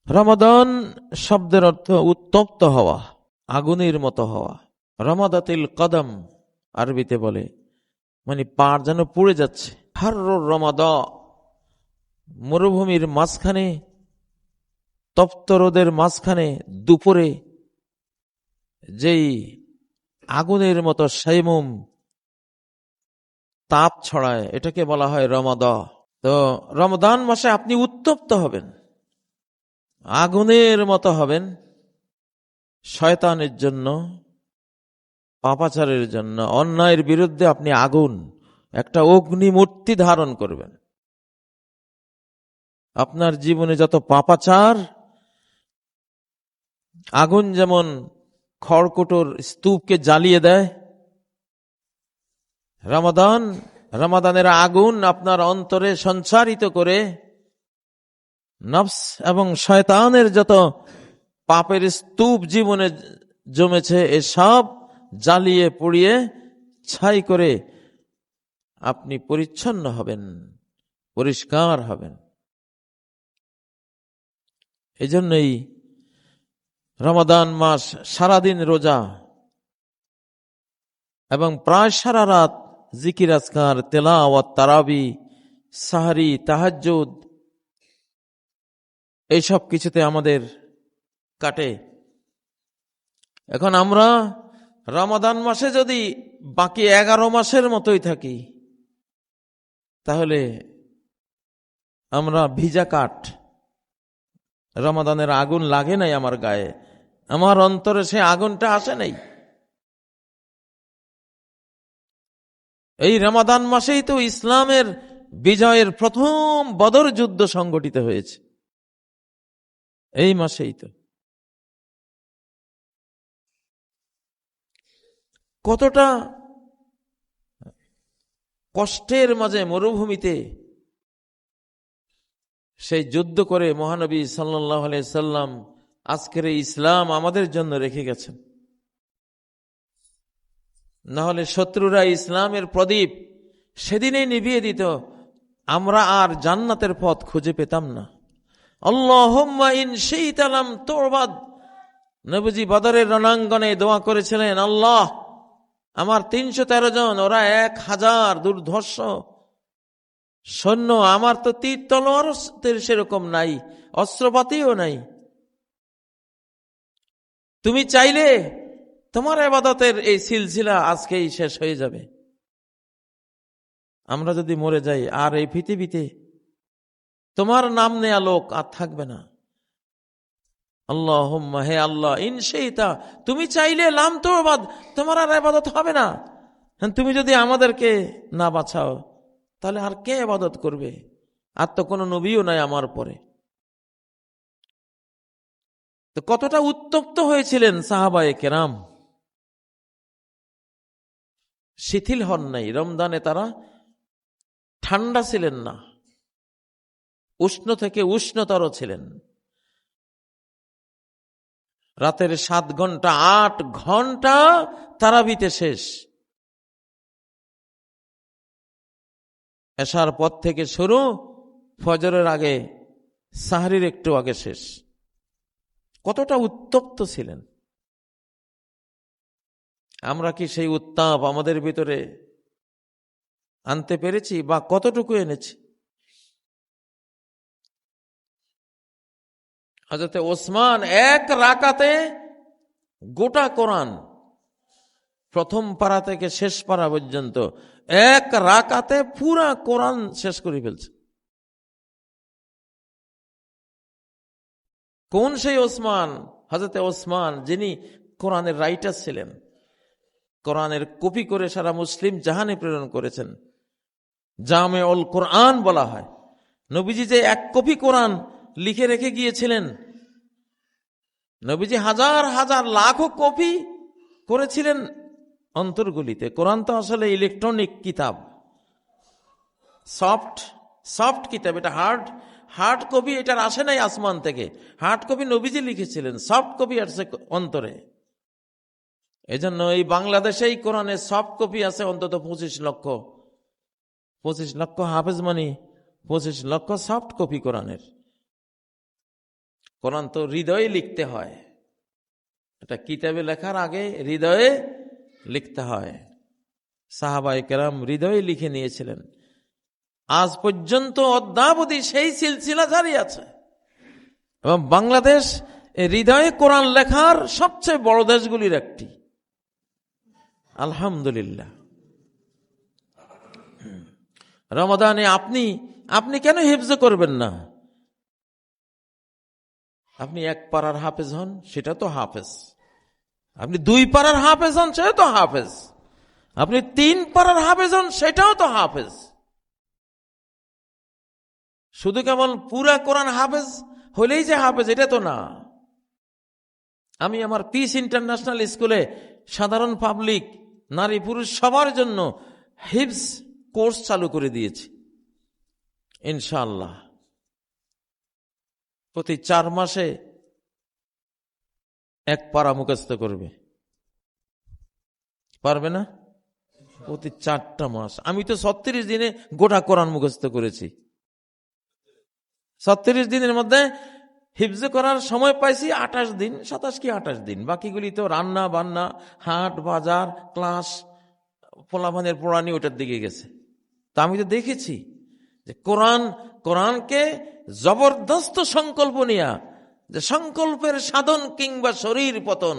রমাদান শব্দের অর্থ উত্তপ্ত হওয়া, আগুনের মতো হওয়া। রমাদাতিল কদম আরবিতে বলে, মানে পা যেন পুড়ে যাচ্ছে। হাররুর রমাদা, মরুভূমির মাঝখানে, তপ্ত রোদের মাঝখানে দুপুরে যেই আগুনের মতো সাইমুম তাপ ছড়ায়, এটাকে বলা হয় রমাদা। তো রমাদান মাসে আপনি উত্তপ্ত হবেন, আগুনের মতো হবেন, শয়তানের জন্য, পাপাচারের জন্য, অন্যায়ের বিরুদ্ধে আপনি আগুন, একটা অগ্নিমূর্তি ধারণ করবেন। আপনার জীবনে যত পাপাচার, আগুন যেমন খড়কুটোর স্তূপকে জ্বালিয়ে দেয়, রমাদানের আগুন আপনার অন্তরে সঞ্চারিত করে নফস এবং শয়তানের যত পাপের স্তূপ জীবনে জমেছে এসব জ্বালিয়ে পুড়িয়ে ছাই করে আপনি পরিচ্ছন্ন হবেন, পরিষ্কার হবেন। এই জন্যই রমাদান মাস সারাদিন রোজা এবং প্রায় সারা রাত জিকির আজকার, তেলাওয়াত, তারাবি, সাহরি, তাহাজ্জুদ, এইসব কিছুতে আমাদের কাটে। এখন আমরা রমাদান মাসে যদি বাকি 11 মাসের মতোই থাকি, তাহলে আমরা ভিজা কাঠ। রমাদানের আগুন লাগে নাই আমার গায়ে, আমার অন্তরে সে আগুনটা আসে নাই। এই রমাদান মাসেই তো ইসলামের বিজয়ের প্রথম বদর যুদ্ধ সংগঠিত হয়েছে, এই মাসেই তো। কতটা কষ্টের মাঝে মরুভূমিতে সেই যুদ্ধ করে মহানবী সাল্লাল্লাহু আলাইহি সাল্লাম আজকের এই ইসলাম আমাদের জন্য রেখে গেছেন। না হলে শত্রুরা ইসলামের প্রদীপ সেদিনেই নিভিয়ে দিত, আমরা আর জান্নাতের পথ খুঁজে পেতাম না। আল্লাহুম্মা ইন শি'তা লাম তু'বাদ, নবীজি বদরের রণাঙ্গনে দোয়া করেছিলেন, আল্লাহ আমার 313 জন, ওরা 1000 দুর্ধর্ষ সৈন্য, আমার তো তীর তলোয়ার সেরকম নাই, অস্ত্রপাতিও নাই। তুমি চাইলে তোমার ইবাদতের এই সিলসিলা আজকেই শেষ হয়ে যাবে। আমরা যদি মরে যাই আর এই পৃথিবীতে তোমার নাম নেয়া লোক আর থাকবে না। আল্লাহুম্মা, হে আল্লাহ, ইন শি'তা, তুমি চাইলে লাম তু'বাদ, তোমার আর ইবাদত হবে না। তুমি যদি আমাদেরকে না বাঁচাও তাহলে আর কে ইবাদত করবে? আর তো কোনো নবীও নাই আমার পরে। তো কতটা উত্তপ্ত হয়েছিলেন সাহাবায়ে কেরাম, শিথিল হন নাই। রমজানে তারা ঠান্ডা ছিলেন না, উষ্ণ থেকে উষ্ণতর ছিলেন। রাতের 7 ঘন্টা 8 ঘন্টা তারাবিতে শেষ, এশার পর থেকে শুরু, ফজরের আগে, সাহরির একটু আগে শেষ। কতটা উত্তপ্ত ছিলেন। আমরা কি সেই উত্তাপ আমাদের ভিতরে আনতে পেরেছি বা কতটুকু এনেছি? হযরত ওসমান এক রাকাতে গোটা কোরআন, প্রথম পারা থেকে শেষ পারা পর্যন্ত এক রাকাতে পুরা কোরআন শেষ করে ফেলছে। কোন সেই ওসমান? হযরত ওসমান, যিনি কোরআনের রাইটার ছিলেন, কোরআনের কপি করে সারা মুসলিম জাহানে প্রেরণ করেছেন। জামেউল কোরআন বলা হয়। নবীজি যে 1 কপি কোরআন লিখে রেখে গিয়েছিলেন, নবীজি হাজার হাজার লাখো কপি করেছিলেন অন্তরগুলিতে। কোরআন তো আসলে ইলেকট্রনিক কিতাব, সফট কিতাব। এটা হার্ড কপি এটার আসে নাই আসমান থেকে। হার্ড কপি নবীজি লিখেছিলেন, সফট কপি আসছে অন্তরে। এজন্য এই বাংলাদেশে এই কোরআনের সফট কপি আছে অন্তত 25 লক্ষ। 25 লক্ষ হাফেজ, মানে 25 লক্ষ সফট কপি কোরআনের। কোরআন তো হৃদয়ে লিখতে হয়, এটা কিতাবে লেখার আগে হৃদয়ে লিখতে হয়। সাহাবায়ে কেরাম হৃদয়ে লিখে নিয়েছিলেন, আজ পর্যন্ত অদ্যাবধি সেই সিলসিলা জারি আছে। এবং বাংলাদেশ হৃদয়ে কোরআন লেখার সবচেয়ে বড় দেশগুলির একটি, আলহামদুলিল্লাহ। রমাদানে আপনি কেন হিফজ করবেন না? আপনি এক পারার হাফেজ হন, সেটা তো হাফেজ। আপনি 2 পারার হাফেজ হন, সেটা তো হাফেজ। আপনি 3 পারার হাফেজ হন, সেটাও তো হাফেজ। শুধু কেবল পুরা কোরআন হাফেজ হলেই যে হাফেজ, এটা তো না। আমি আমার পিস ইন্টারন্যাশনাল স্কুলে সাধারণ পাবলিক, নারী পুরুষ সবার জন্য হিফজ কোর্স চালু করে দিয়েছি। ইনশাআল্লাহ প্রতি 4 মাসে 1 পারা মুখস্থ করবে, পারবে না? প্রতি 4টা মাস। আমি তো 36 দিনে গোটা কোরআন মুখস্থ করেছি। 36 দিনের মধ্যে হিফজ করার সময় পাইছি 28 দিন, 27 কি 28 দিন। বাকিগুলি তো রান্না বান্না, হাট বাজার, ক্লাস, পোলাপানের পড়ানি, ওটার দিকে গেছে। তা আমি তো দেখেছি যে কোরআনকে জবরদস্ত সংকল্প নিয়া, যে সংকল্পের সাধন কিংবা শরীর পতন,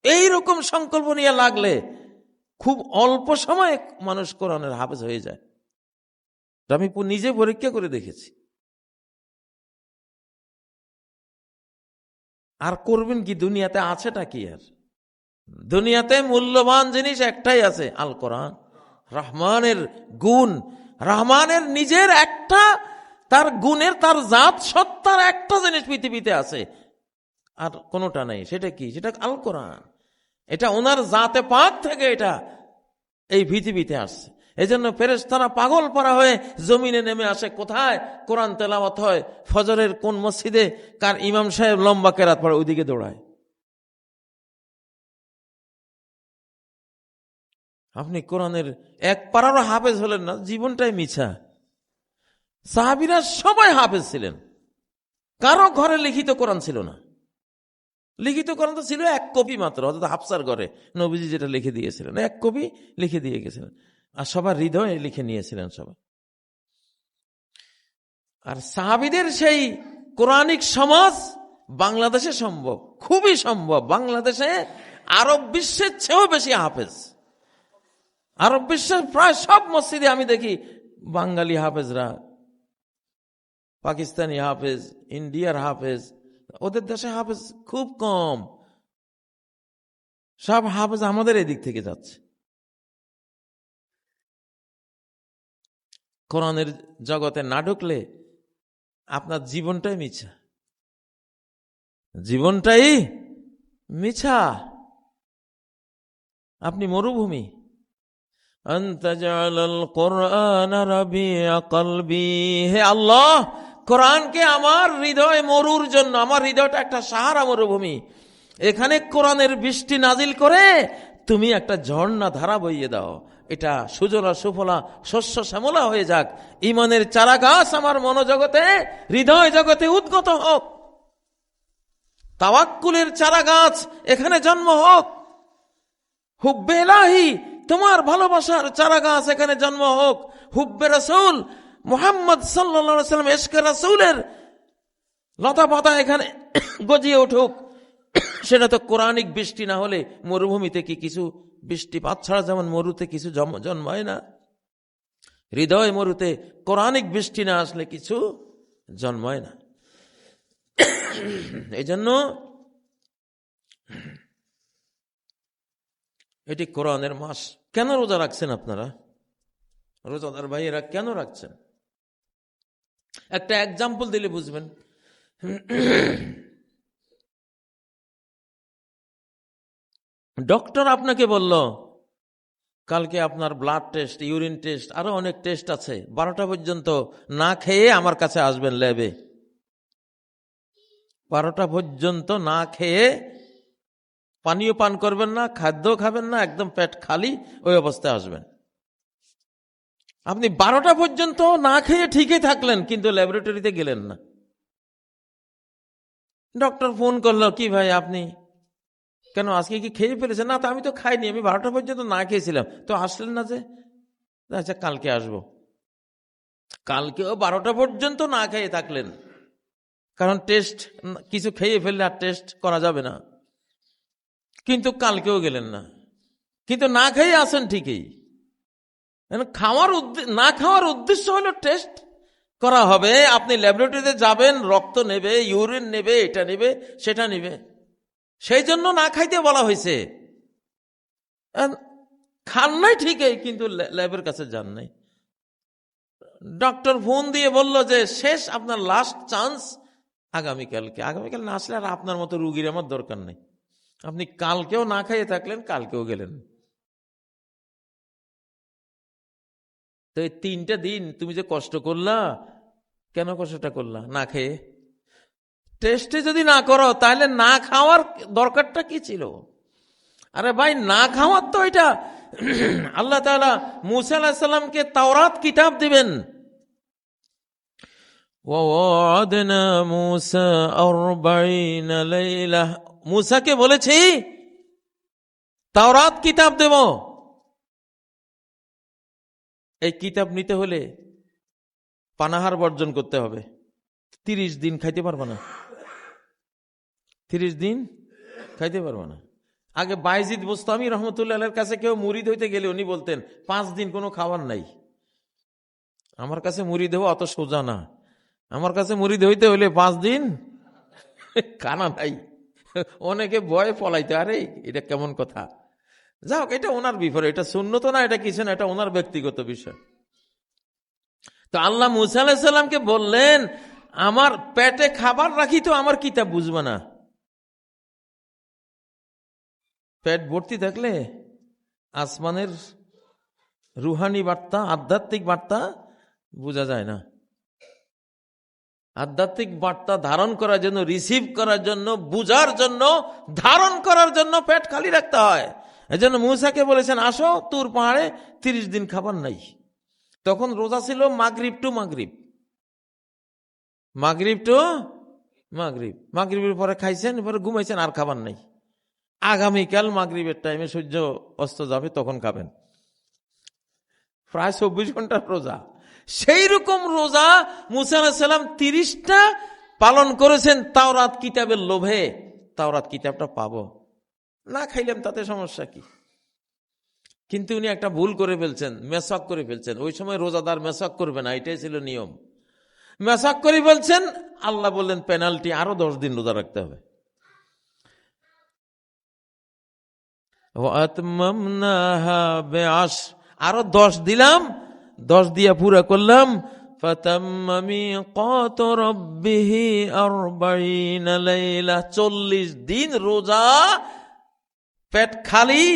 এইরকম সংকল্প নিয়ে লাগলে খুব অল্প সময়ে মানুষ কোরআনের হাফেজ হয়ে যায়। আমি নিজে পরীক্ষা করে দেখেছি। আর করবেন কি? দুনিয়াতে আছেটা কি? আর দুনিয়াতে মূল্যবান জিনিস একটাই আছে, আল কোরআন। রহমানের গুণ, রহমানের নিজের একটা, তার গুণের, তার জাত সত্তার একটা জিনিস পৃথিবীতে আছে, আর কোনোটা নেই। সেটা কি? সেটা আল কোরআন। এটা ওনার জাতে পাক থেকে এটা এই পৃথিবীতে আসছে। এই জন্য ফেরেশতারা পাগল পারা হয়ে জমিনে নেমে আসে। কোথায় কোরআন তেলাওয়াত হয়, ফজরের কোন মসজিদে কার ইমাম সাহেব লম্বা কেরাত পড়ে, ওইদিকে দৌড়ায়। আপনি কোরআনের 1 পারারও হাফেজ হলেন না, জীবনটাই মিছা। সাহাবীরা সবাই হাফেজ ছিলেন, কারো ঘরে লিখিত কোরআন ছিল না। লিখিত কোরআন তো ছিল 1 কপি মাত্র, অর্থাৎ হাফসার ঘরে নবীজি যেটা লিখে দিয়েছিলেন, 1 কপি লিখে দিয়ে গেছিলেন, আর সবার হৃদয়ে লিখে নিয়েছিলেন সবাই। আর সাহাবীদের সেই কোরআনিক সমাজ বাংলাদেশে সম্ভব, খুবই সম্ভব। বাংলাদেশে আরব বিশ্বের চেয়েও বেশি হাফেজ। আরব বিশ্বের প্রায় সব মসজিদে আমি দেখি বাঙালি হাফেজরা, পাকিস্তানি হাফেজ, ইন্ডিয়ার হাফেজ। ওদের দেশে হাফেজ খুব কম। সব হাফেজ আমাদের এদিক থেকে যাচ্ছে। কোরআনের জগতে না ঢুকলে আপনার জীবনটাই মিছা, জীবনটাই মিছা। আপনি মরুভূমি। হে আল্লাহ, কোরআনকে আমার হৃদয় মরুর জন্য, আমার হৃদয়টা একটা সাহারা মরুভূমি, এখানে কোরআনের বৃষ্টি নাজিল করে তুমি একটা ঝর্ণা ধারা বইয়ে দাও, এটা সুজলা সুফলা শস্য শ্যামলা হয়ে যাক। ঈমানের চারা গাছ আমার মনোজগতে, হৃদয় জগতে উদ্গত হোক। তাওয়াক্কুলের চারা গাছ এখানে জন্ম হোক। হুব্বে ইলাহি, তোমার ভালোবাসার চারা গাছ এখানে জন্ম হোক। হুব্বে রাসূল মুহাম্মদ সাল্লাল্লাহু আলাইহি ওয়াসাল্লাম, ইশকে রাসূলের লতা পাতা এখানে গজিয়ে উঠুক। সেটা তো কোরআনিক বৃষ্টি না হলে মরুভূমিতে কি কিছু বৃষ্টিপাত ছাড়া যেমন মরুতে কিছু জন্মায় না, হৃদয় মরুতে কোরআনিক বৃষ্টি না আসলে কিছু জন্মায় না। এই জন্য এটি কোরআনের মাস। কেন রোজা রাখছেন আপনারা? রোজাদার ভাইয়েরা কেন রাখছেন? একটা এক্সাম্পল দিলে বুঝবেন। ডক্টর আপনাকে বলল কালকে আপনার ব্লাড টেস্ট, ইউরিন টেস্ট, আরো অনেক টেস্ট আছে, 12টা পর্যন্ত না খেয়ে আমার কাছে আসবেন ল্যাবে। 12টা পর্যন্ত না খেয়ে পানীয় পান করবেন না, খাদ্য খাবেন না, একদম পেট খালি ওই অবস্থায় আসবেন। আপনি 12টা পর্যন্ত না খেয়ে ঠিকই থাকলেন, কিন্তু ল্যাবরেটরিতে গেলেন না। ডক্টর ফোন করলো, কি ভাই আপনি কেন আজকে কি খেয়ে ফেলেছেন? না তো আমি তো খাইনি, আমি 12টা পর্যন্ত না খেয়েছিলাম। তো আসলেন না যে? আচ্ছা কালকে আসবো। কালকেও 12টা পর্যন্ত না খেয়ে থাকলেন, কারণ টেস্ট কিছু খেয়ে ফেললে আর টেস্ট করা যাবে না। কিন্তু কালকেও গেলেন না, কিন্তু না খেয়ে আসেন ঠিকই। না খাওয়ার উদ্দেশ্য হলো টেস্ট করা হবে, আপনি ল্যাবরেটরিতে যাবেন, রক্ত নেবে, ইউরিন নেবে, এটা নেবে সেটা নেবে, সেই জন্য না খাইতে বলা হয়েছে। খান নাই ঠিকই, কিন্তু ল্যাবের কাছে যান নাই। ডক্টর ফোন দিয়ে বলল যে শেষ, আপনার লাস্ট চান্স আগামীকালকে। আগামীকাল না আসলে আর আপনার মতো রুগীর আমার দরকার নেই। আপনি কালকেও না খাইয়ে থাকলেন, কালকেও গেলেন। তো এই 3টা দিন তুমি যে কষ্ট করলা, কেন কষ্টটা করলা? না খেয়ে। টেস্টে যদি না করো তাহলে না খাওয়ার দরকারটা কি ছিল? আরে ভাই, না খাওয়ার তো এটা আল্লাহ তাআলা মূসা আলাইহিস সালামকে তাওরাত কিতাব দিবেন। ওয়া'আদনা মূসা 40 লাইলা, মূসাকে বলেছি তাওরাত কিতাব দেব। এই কিতাব নিতে হলে পানাহার বর্জন করতে হবে। 30 দিন খাইতে পারবে না, 30 দিন খাইতে পারবে না। আগে বাইজিদ বোস্তামি রহমতুল্লাহ আলাইহির কাছে কেউ মুরিদ হইতে গেলে উনি বলতেন 5 দিন কোনো খাবার নাই। আমার কাছে মুরিদ হওয়া অত সোজা না, আমার কাছে মুরিদ হইতে হলে 5 দিন খানা নাই। অনেকে ভয়ে পলাইতে, আরে এটা কেমন কথা। যাও, এটা ওনার বিপরে, এটা সুন্নত না, এটা কিছু না, এটা ওনার ব্যক্তিগত বিষয়। তো আল্লাহ মূসা আলাইহিস সালামকে বললেন, আমার পেটে খাবার রাখি তো আমার কিতাব বুঝবে না। পেট ভর্তি থাকলে আসমানের রুহানি বার্তা, আধ্যাত্মিক বার্তা বোঝা যায় না। আধ্যাত্মিক বার্তা ধারণ করার জন্য, রিসিভ করার জন্য, বুঝার জন্য, ধারণ করার জন্য পেট খালি রাখতে হয়। এজন্য মূসাকে বলেছেন, আসো তুর পাহাড়ে, 30 দিন খাবার নাই। তখন রোজা ছিল মাগরিব টু মাগরিব, মাগরিব টু মাগরিব। মাগরিবের পরে খাইছেন, এবারে ঘুমাইছেন, আর খাবার নাই। আগামীকাল মাগরিবের টাইমে সূর্য অস্ত যাবে, তখন খাবেন। প্রায় 24 ঘন্টার রোজা। সেই রকম রোজা মূসা আলাইহিস সালাম 30টা পালন করেছেন তাওরাত কিতাবের লোভে। তাওরাত কিতাবটা পাবো, না খাইলাম তাতে সমস্যা কি? কিন্তু উনি একটা ভুল করে ফেলছেন, মেসাক করে ফেলছেন। ওই সময় রোজাদার মেসাক করবে না, এটাই ছিল নিয়ম। মেসাক করে ফেলছেন, আল্লাহ বললেন পেনাল্টি, আরো 10 দিন রোজা রাখতে হবে। আরো 10 দিলাম, 10 দিয়া পুরা করলাম। 40 দিন রোজা, পেট খালি,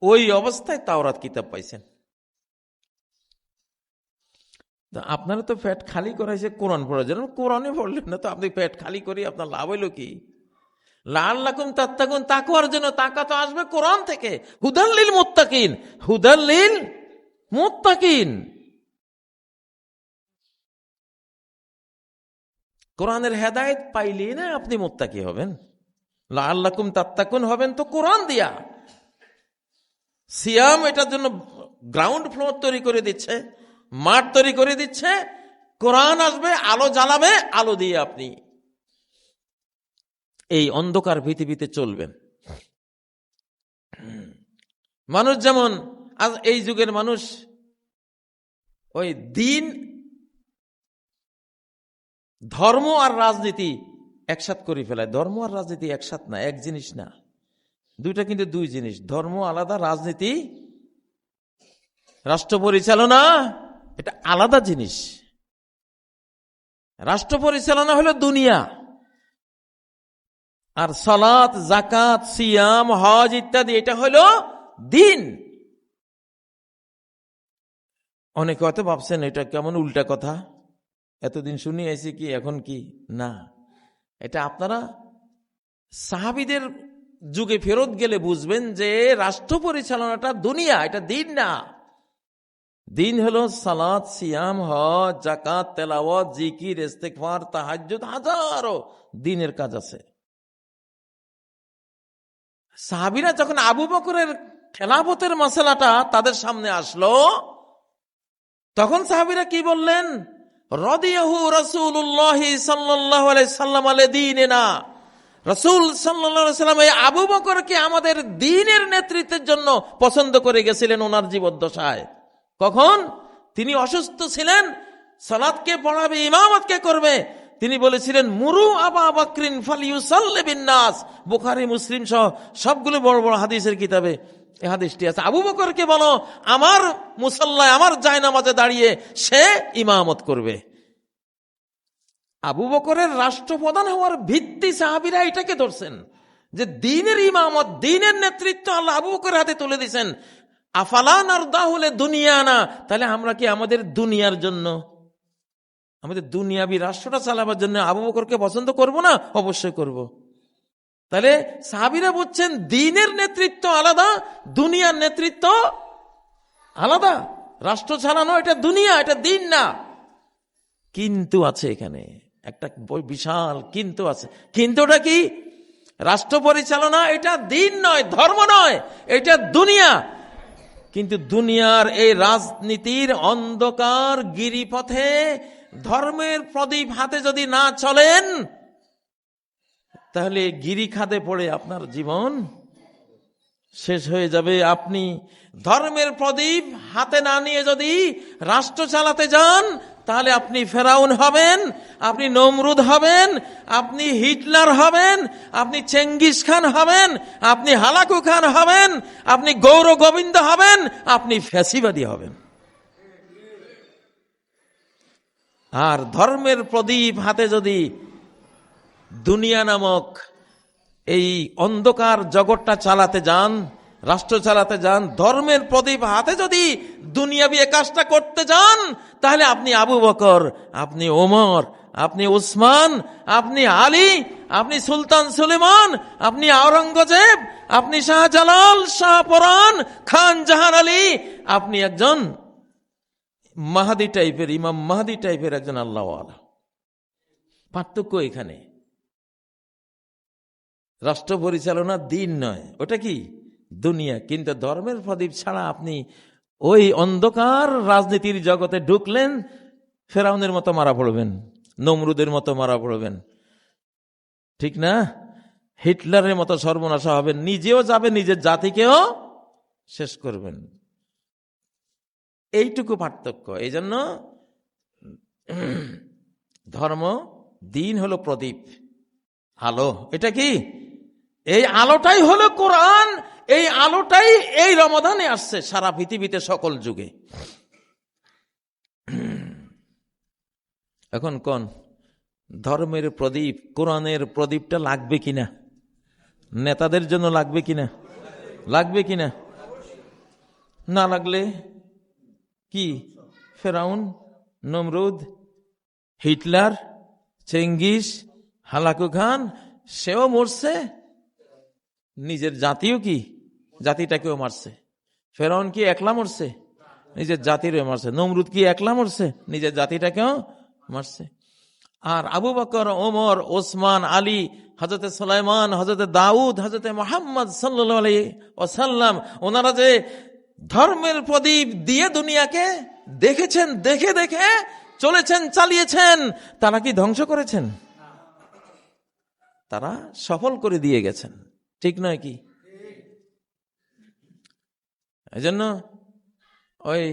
ওই অবস্থায় তাওরাত কিতাব পাইছেন। আপনারা তো পেট খালি করাইছে কোরআন পড়ার জন্য, কোরআনে পড়লেন না তো, আপনি পেট খালি করি আপনার লাভ হইল কি? লাআল্লাকুম তাত্তাকুন, তাকওয়ার জন্য। তাকওয়া তো আসবে কোরআন থেকে। হুদাল লিল মুত্তাকিন, হুদাল লিল মুত্তাকিন। কোরআনের হেদায়েত পাইলেই না আপনি মুত্তাকি হবেন। লাআল্লাকুম তাত্তাকুন হবেন তো কোরআন দিয়া। সিয়াম এটার জন্য গ্রাউন্ড ফ্লোর তৈরি করে দিচ্ছে, মাঠ তৈরি করে দিচ্ছে। কোরআন আসবে, আলো জ্বালাবে, আলো দিয়ে আপনি এই অন্ধকার পৃথিবীতে চলবেন। মানুষ যেমন আজ এই যুগের মানুষ ওই দিন, ধর্ম আর রাজনীতি একসাথ করে ফেলায়। ধর্ম আর রাজনীতি একসাথ না, এক জিনিস না, দুইটা কিন্তু দুই জিনিস। ধর্ম আলাদা, রাজনীতি, রাষ্ট্র পরিচালনা এটা আলাদা জিনিস। রাষ্ট্র পরিচালনা হলো দুনিয়া, আর সালাত, যাকাত, সিয়াম, হজ ইত্যাদি এটা হলো দিন। অনেকে হয়তো ভাবছেন এটা কেমন উল্টা কথা, এতদিন শুনি আইছি কি এখন কি না। এটা আপনারা সাহাবীদের যুগে ফেরত গেলে বুঝবেন যে রাষ্ট্র পরিচালনাটা দুনিয়া, এটা দিন না। দিন হলো সালাত, সিয়াম, হজ, যাকাত, তেলাওয়াত, জিকির, ইস্তেগফার, তাহাজ্জুদ, হাজারো দিনের কাজ আছে। সাহাবীরা যখন আবু বকরের খেলাফতের মাসালাটা তাদের সামনে আসলো, তখন সাহাবীরা কি বললেন? রাদিয়াহু রাসূলুল্লাহ সাল্লাল্লাহু আলাইহি সাল্লাম আলাদিনা, রাসূল সাল্লাল্লাহু আলাইহি সাল্লাম এই আবু বকরকে আমাদের দ্বীনের নেতৃত্বের জন্য পছন্দ করে গেছিলেন ওনার জীবদ্দশায়। কখন? তিনি অসুস্থ ছিলেন, সালাতকে পড়াবে, ইমামতকে করবে। তিনি বলেছিলেন, মুরু আবা বকরিন ফালিয়ুসাল্লি বিন-নাস। বুখারী, মুসলিম সহ সবগুলো বড় বড় হাদিসের কিতাবে এই হাদিসটি আছে। আবু বকরকে বলো আমার মুসাল্লায়, আমার জায়নামাজে দাঁড়িয়ে সে ইমামত করবে। আবু বকরের রাষ্ট্রপ্রধান হওয়ার ভিত্তি সাহাবীরা এটাকে ধরছেন যে দ্বীনের ইমামত, দ্বীনের নেতৃত্ব আল্লাহ আবু বকরের হাতে তুলে দিয়েছেন। আফালা নারদাহু লিদুনিয়ানা, তাহলে আমরা কি আমাদের দুনিয়ার জন্য, আমাদের দুনিয়াবি রাষ্ট্রটা চালাবার জন্য আবু বকরকে পছন্দ করব না? অবশ্যই করব। তাহলে সাহাবীরা বুঝছেন দ্বীনের নেতৃত্ব আলাদা, দুনিয়ার নেতৃত্ব আলাদা। রাষ্ট্র চালানো এটা দুনিয়া, এটা দ্বীন না। কিন্তু আছে এখানে একটা বিশাল কিন্তু আছে। কিন্তুটা কি? রাষ্ট্র পরিচালনা এটা দ্বীন নয়, ধর্ম নয়, এটা দুনিয়া। কিন্তু দুনিয়ার এই রাজনীতির অন্ধকার গিরিপথে ধর্মের প্রদীপ হাতে যদি না চলেন, তাহলে গিরি খাদে পড়ে আপনার জীবন শেষ হয়ে যাবে। আপনি ধর্মের প্রদীপ হাতে না নিয়ে যদি রাষ্ট্র চালাতে যান, তাহলে আপনি ফেরাউন হবেন, আপনি নমরুদ হবেন, আপনি হিটলার হবেন, আপনি চেঙ্গিস খান হবেন, আপনি হালাকু খান হবেন, আপনি গৌর গোবিন্দ হবেন, আপনি ফ্যাসিবাদী হবেন। আর ধর্মের প্রদীপ হাতে যদি দুনিয়া নামক এই অন্ধকার জগৎটা চালাতে যান, রাষ্ট্র চালাতে যান, ধর্মের প্রদীপ হাতে যদি দুনিয়াবি কাজটা করতে যান, তাহলে আপনি আবু বকর, আপনি ওমর, আপনি উসমান, আপনি আলী, আপনি সুলতান সুলেমান, আপনি আওরঙ্গজেব, আপনি শাহজালাল, শাহপরান, খান জাহান আলী, আপনি একজন মাহাদি টাইপের, ইমাম মাহাদি টাইপের একজন আল্লাহওয়ালা। পার্থক্য এখানে। রাষ্ট্র পরিচালনা দিন নয়, ওটা কি দুনিয়া। কিন্তু ধর্মের প্রদীপ ছাড়া আপনি ওই অন্ধকার রাজনীতির জগতে ঢুকলেন, ফেরাউনের মতো মারা পড়বেন, নমরুদের মতো মারা পড়বেন, ঠিক না? হিটলারের মতো সর্বনাশা হবেন, নিজেও যাবে, নিজের জাতিকেও শেষ করবেন। এইটুকু পার্থক্য। এই জন্য ধর্ম, দিন হলো প্রদীপ, আলো। এটা কি? এই আলোটাই হলো কোরআন। এই আলোটাই এই রমাদানে আসছে সারা পৃথিবীতে, সকল যুগে। এখন কোন ধর্মের প্রদীপ, কোরআনের প্রদীপটা লাগবে কিনা? নেতাদের জন্য লাগবে কিনা? লাগবে কিনা? না লাগলে কি ফেরাউন, নমরুদ, হিটলার, চেঙ্গিস, হালাকু খান, সেও মরছে, নিজের জাতিও কি জাতিটাকেও মারছে। ফেরাউন কি একলা মরছে? নিজের জাতিরও মারছে। নমরুদ কি একলা মরছে? নিজের জাতিটাকেও মারছে। আর আবু বকর, ওমর, ওসমান, আলী, হযরতে সুলাইমান, হযরতে দাউদ, হযরতে মুহাম্মদ সাল্লাল্লাহু আলাইহি ওয়াসাল্লাম, ওনারা যে ধর্মের প্রদীপ দিয়ে দুনিয়াকে দেখেছেন, দেখে দেখে চলেছেন, চালিয়েছেন, তারা কি ধ্বংস করেছেন? তারা সফল করে দিয়ে গেছেন, ঠিক নয় কি? এজন্য ওই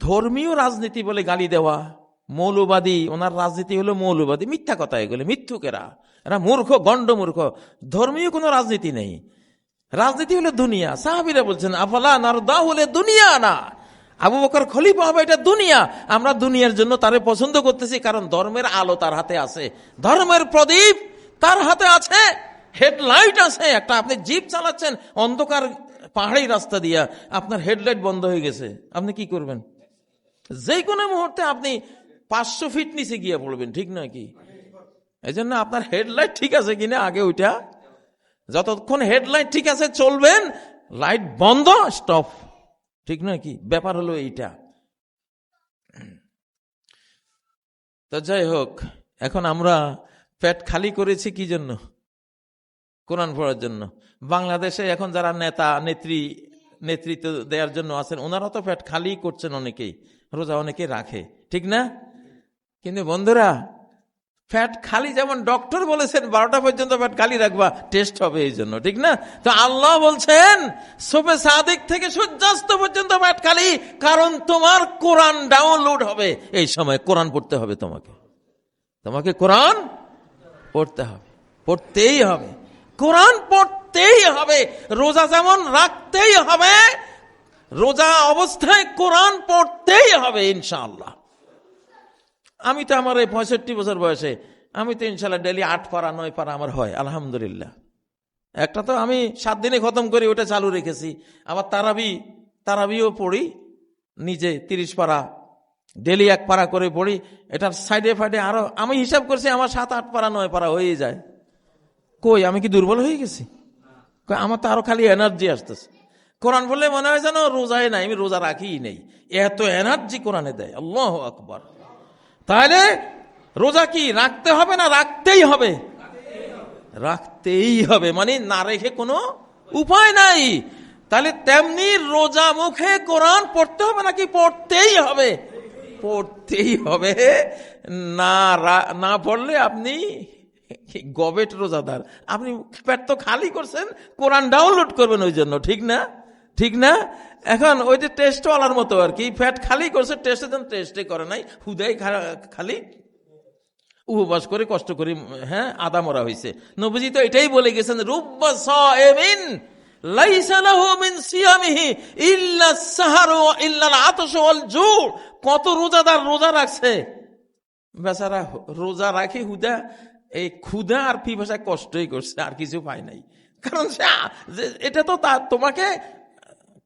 ধর্মীয় রাজনীতি বলে গালি দেওয়া, মৌলবাদী, ওনার রাজনীতি হলো মৌলবাদী, মিথ্যা কথা এগুলো, মিথ্যুকেরা, এরা মূর্খ, গণ্ড মূর্খ। ধর্মীয় কোনো রাজনীতি নেই, রাজনীতি হলো দুনিয়া। সাহাবীরা বলছেন আফালা নারদাহু লিদুনিয়ানা, আবু বকর খলিফা হবে, এটা দুনিয়া। আমরা দুনিয়ার জন্য তারে পছন্দ করতেছি, কারণ ধর্মের আলো তার হাতে আছে, ধর্মের প্রদীপ তার হাতে আছে, হেডলাইট আছে একটা। আপনি জিপ চালাচ্ছেন অন্ধকার পাহাড়ি রাস্তা দিয়া, আপনার হেডলাইট বন্ধ হয়ে গেছে, আপনি কি করবেন? যে কোনো মুহূর্তে আপনি 500 ফিট নিচে গিয়ে পড়বেন, ঠিক নয় কি? এই জন্য আপনার হেডলাইট ঠিক আছে কিনা আগে ওইটা, যতক্ষণ হেডলাইট ঠিক আছে চলবেন, লাইট বন্ধ, স্টপ, ঠিক নয় কি? ব্যাপার হলো এইটা। তো যাই হোক, এখন আমরা পেট খালি করেছি কি জন্য? কোরআন পড়ার জন্য। বাংলাদেশে এখন যারা নেতা নেতৃত্ব দেওয়ার জন্য আছেন, ওনারা তো পেট খালি করছেন, অনেকেই রোজা অনেকে রাখে, ঠিক না? কিন্তু বন্ধুরা, পেট খালি যেমন ডক্টর বলেছেন 12টা পর্যন্ত পেট খালি রাখবা, টেস্ট হবে এই জন্য, ঠিক না? তো আল্লাহ বলছেন সুবহে সাদিক থেকে সূর্যাস্ত পর্যন্ত পেট খালি, কারণ তোমার কোরআন ডাউনলোড হবে এই সময়। কোরআন পড়তে হবে, তোমাকে কোরআন পড়তে হবে, পড়তেই হবে, কোরআন পড়তেই হবে। রোজা যেমন রাখতেই হবে, রোজা অবস্থায় কোরআন পড়তেই হবে ইনশাআল্লাহ। আমি তো আমার এই 65 বছর বয়সে আমি তো ইনশাআল্লাহ ডেলি 8 পারা 9 পারা আমার হয়, আলহামদুলিল্লাহ। একটা তো আমি 7 দিনে খতম করি, ওটা চালু রেখেছি। আবার তারাবিও পড়ি নিজে, 30 পারা ডেলি 1 পারা করে পড়ি। এটার সাইডে ফাইডে আরো আমি হিসাব করছি আমার 7-8 পারা 9 পারা হয়ে যায়। কই, আমি কি দুর্বল হয়ে গেছি? আমার তো আরো খালি এনার্জি আসতেছে। কোরআন বললে মনে হয় যেন রোজায় নাই, আমি রোজা রাখিই নেই, এত এনার্জি কোরআনে দেয়। আল্লাহু আকবার। তাহলে রোজা কি রাখতে হবে না রাখতেই হবে? রাখতেই হবে, মানে না রেখে কোনো উপায় নাই। তাহলে তেমনি রোজা মুখে কোরআন পড়তে হবে নাকি পড়তেই হবে? পড়তেই হবে। না পড়লে আপনি গবেট রোজাদার, আপনি পেট তো খালি করছেন, কোরআন ডাউনলোড করবেন ওই জন্য, ঠিক না? ঠিক না? এখন ওই যে টেস্টওয়ালার মতো আর কি, পেট খালি করছে, টেস্টে করে নাই, হুদাই খালি উপবাস করে কষ্ট করে, হ্যাঁ, আদা মরা হয়েছে। নবীজি তো এটাই বলে গেছেন, রুব্বা সাইমিন লাইসা লাহু মিন সিয়ামিহি ইল্লা সাহার ওয়া ইল্লাল আতশ ওয়াল জু। কত রোজাদার রোজা রাখছে, বেচারা রোজা রাখি হুদা এই ক্ষুধা আর পিপাসায় কষ্টই করছে, আর কিছু পায় নাই। কারণ এটা তো তোমাকে